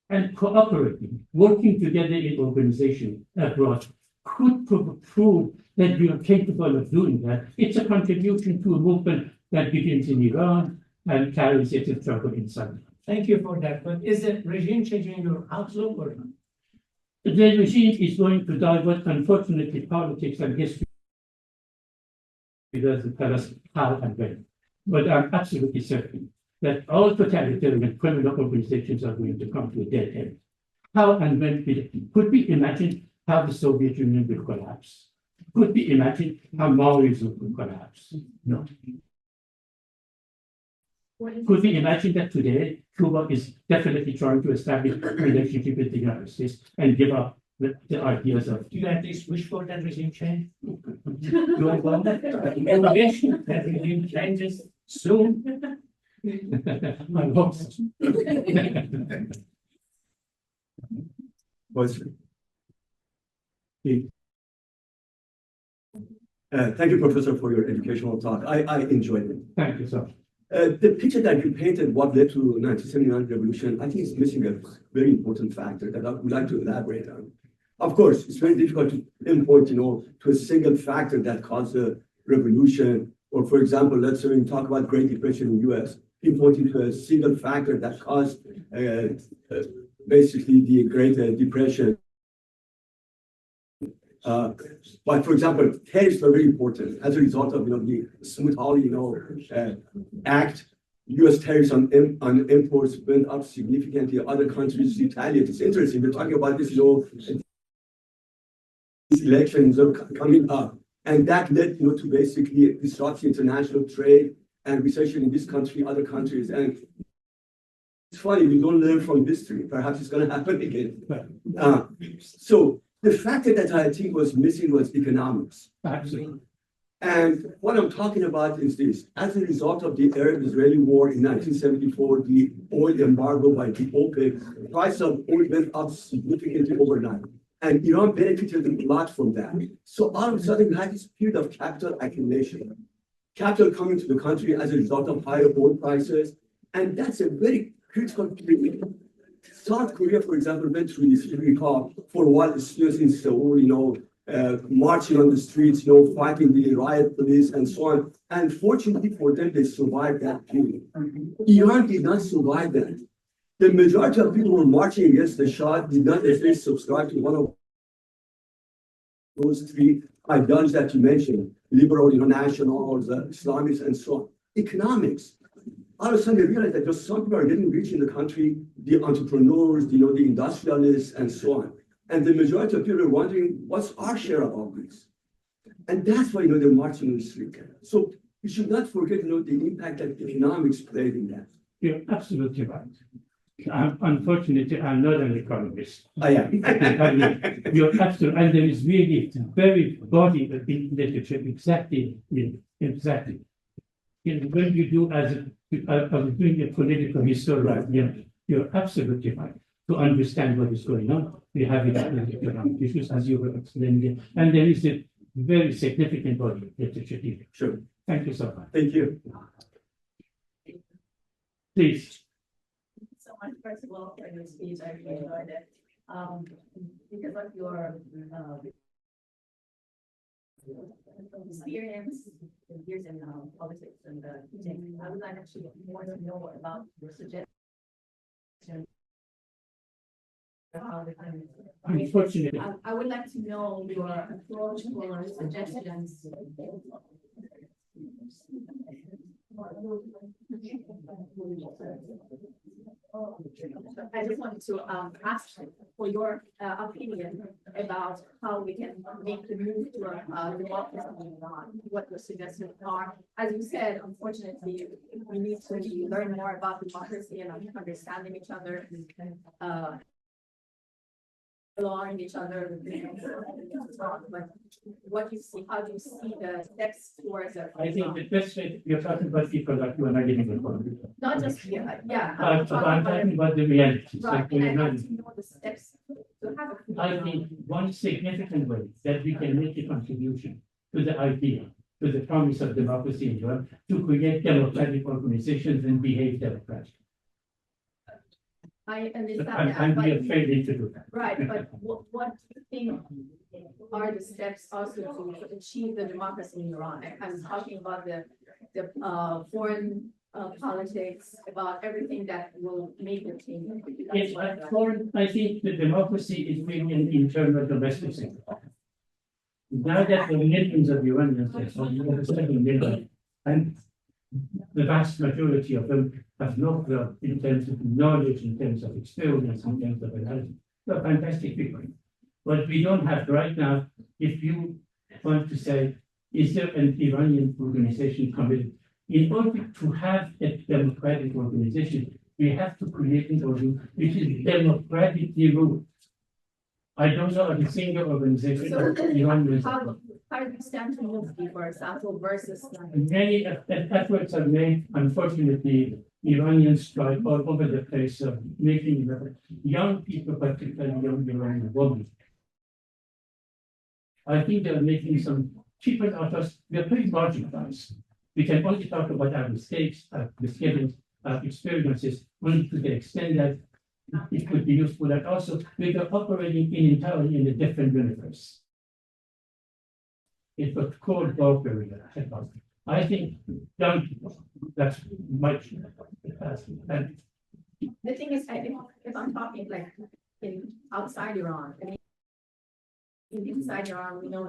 and cooperating, working together in organization abroad, could prove that we are capable of doing that. It's a contribution to a movement that begins in Iran and carries its struggle inside. Thank you for that. But is the regime changing your outlook or not? The regime is going to die, but unfortunately, politics and history doesn't tell us how and when. But I'm absolutely certain that all totalitarian criminal organizations are going to come to a dead end. How and when could we imagine how the Soviet Union will collapse? Could we imagine how Maoism will collapse? No. Could we imagine that today Cuba is definitely trying to establish a relationship with the United States and give up the ideas of... Do you at least wish for that regime change? Do I want that? Wish that regime changes soon? I hope so. Thank you, Professor, for your educational talk. I enjoyed it. Thank you, sir. The picture that you painted, what led to 1979 revolution, I think is missing a very important factor that I would like to elaborate on. Of course, it's very difficult to pinpoint, to a single factor that caused the revolution. Or for example, let's say when you talk about Great Depression in the US, pinpointing to a single factor that caused basically the Great Depression. But for example, tariffs were very important as a result of the Smoot-Hawley Act. U.S. tariffs on imports went up significantly. Other countries retaliated. It's interesting. We're talking about this, these elections coming up, and that led to basically disrupt international trade and recession in this country, other countries. And it's funny, we don't learn from history. Perhaps it's going to happen again. So the factor that I think was missing was economics. Absolutely. And what I'm talking about is this. As a result of the Arab-Israeli war in 1974, the oil embargo by the OPEC, price of oil went up significantly overnight. And Iran benefited a lot from that. So all of a sudden, we had this period of capital accumulation. Capital coming to the country as a result of higher oil prices. And that's a very critical period. South Korea, for example, went through this, if you recall, for a while, the students in Seoul, marching on the streets, fighting the riot police and so on. And fortunately for them, they survived that period. Iran did not survive that. The majority of people who were marching against the Shah did not at least subscribe to one of those three ideologies that you mentioned, liberal, nationals, Islamists, and so on. Economics. All of a sudden, they realized that just some people are getting rich in the country, the entrepreneurs, the industrialists, and so on. And the majority of people are wondering, what's our share of all this? And that's why, they're marching on the street. So you should not forget, the impact that economics played in that. You're absolutely right. Unfortunately, I'm not an economist. I am. You're absolutely, and there is really very body of literature exactly. When you do I was doing a political history, right. You're absolutely right. To understand what is going on, we have economic issues, as you were explaining, and there is a very significant body of literature here. Sure. Thank you so much. Thank you. Please. So much, first of all, for your speech, I really enjoyed it. Because of your experience years in politics and teaching, I would like actually more to know about your suggestion. Unfortunately, I would like to know your approach or suggestions. I just wanted to ask for your opinion about how we can make the move to democracy in Iran, what your suggestions are. As you said, unfortunately, we need to learn more about democracy and understanding each other, allowing each other, but what you see, how do you see the steps towards it? I think the best way you're talking about people that you are not getting the Not just, yeah. I'm talking about the realities. Right, and I'd like to know the steps to have a. I think one significant way that we can make a contribution to the idea, to the promise of democracy in Iran, to create democratic organizations and behave democratically. I understand that, And we are but, failing to do that. right, but what do you think are the steps also to achieve the democracy in Iran? I'm talking about the foreign politics, about everything that will make the change. I think the democracy is really an internal domestic thing. Now that the millions of Iranians, over 7 million, and the vast majority of them have no growth in terms of knowledge, in terms of experience, in terms of analysis. They're fantastic people. What we don't have right now, if you want to say, is there an Iranian organization committed? In order to have a democratic organization, we have to create an organization which is democratically ruled. I don't know of a single organization. How do you stand to move, for example, versus? Many efforts are made. Unfortunately, Iranians try all over the place of making young people, particularly young Iranian women. I think they're making some people out of, they're pretty marginalized. We can only talk about our mistakes, our misgivings, our experiences, only to the extent that it could be useful. And also, we are operating entirely in a different universe. It was called warfare. I think that's much. And The thing is, if I'm talking like in outside Iran, I mean, inside Iran, we know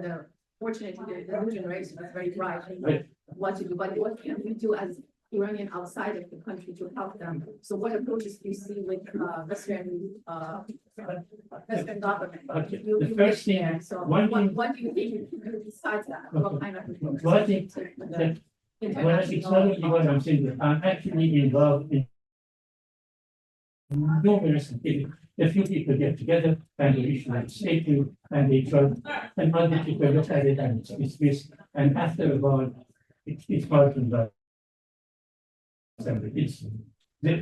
fortunately the new generation is very bright, they know what to do, but what can we do as Iranian outside of the country to help them? So what approaches do you see with Western government? Okay. You The live first thing, there, so one thing- what do you think you can do besides that? What kind of? One thing that well, it's not only what I'm saying, but I'm actually involved in numerous activities. A few people get together and they issue a statement and they try, and other people look at it and it's dismissed. And after a while, it's pardoned by somebody. There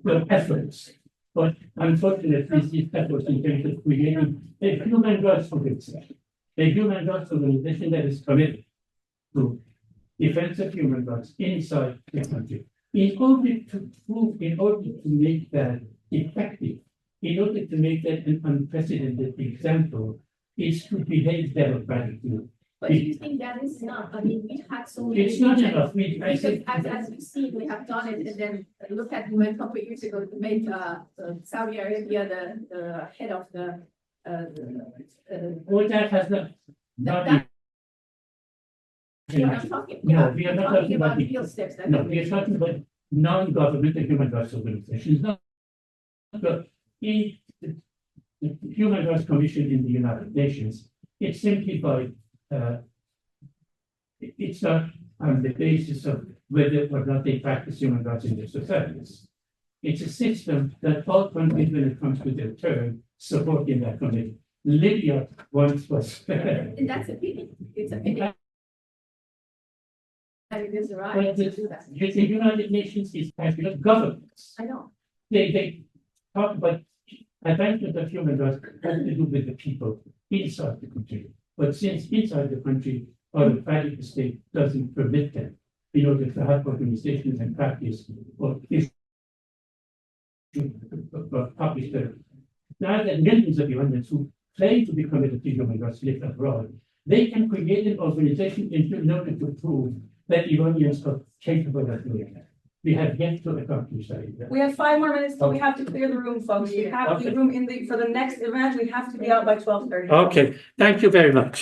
are efforts, but unfortunately, these efforts in terms of creating a human rights organization, that is committed to defense of human rights inside the country. In order to make that effective, in order to make that an unprecedented example, is to behave democratically. But do you think that is enough? I mean, we've had so many. It's not enough. Because as you see, we have done it, and then look at, a couple of years ago, we made Saudi Arabia the head of the. All that has not. We are not talking, No, we are not talking about real steps. that No, we we are talking about non-governmental human rights organizations. The Human Rights Commission in the United Nations, it's simply by, it's not on the basis of whether or not they practice human rights in their societies. It's a system that all countries, when it comes to their turn, support in that committee. Libya once was. And that's a pity. It's a pity. And it is right But to do that. the United Nations is actually governments. I know. They talk about advancement of human rights has to do with the people inside the country. But since inside the country, autocratic state doesn't permit them in order to have organizations and practice or issue publish them. Now that millions of Iranians who claim to be committed to human rights live abroad, they can create an organization in order to prove that Iranians are capable of doing that. We have yet to accomplish that. We have 5 more minutes till we have to clear the room, folks. We have the room for the next event. We have to be out by 12:30. Okay, thank you very much.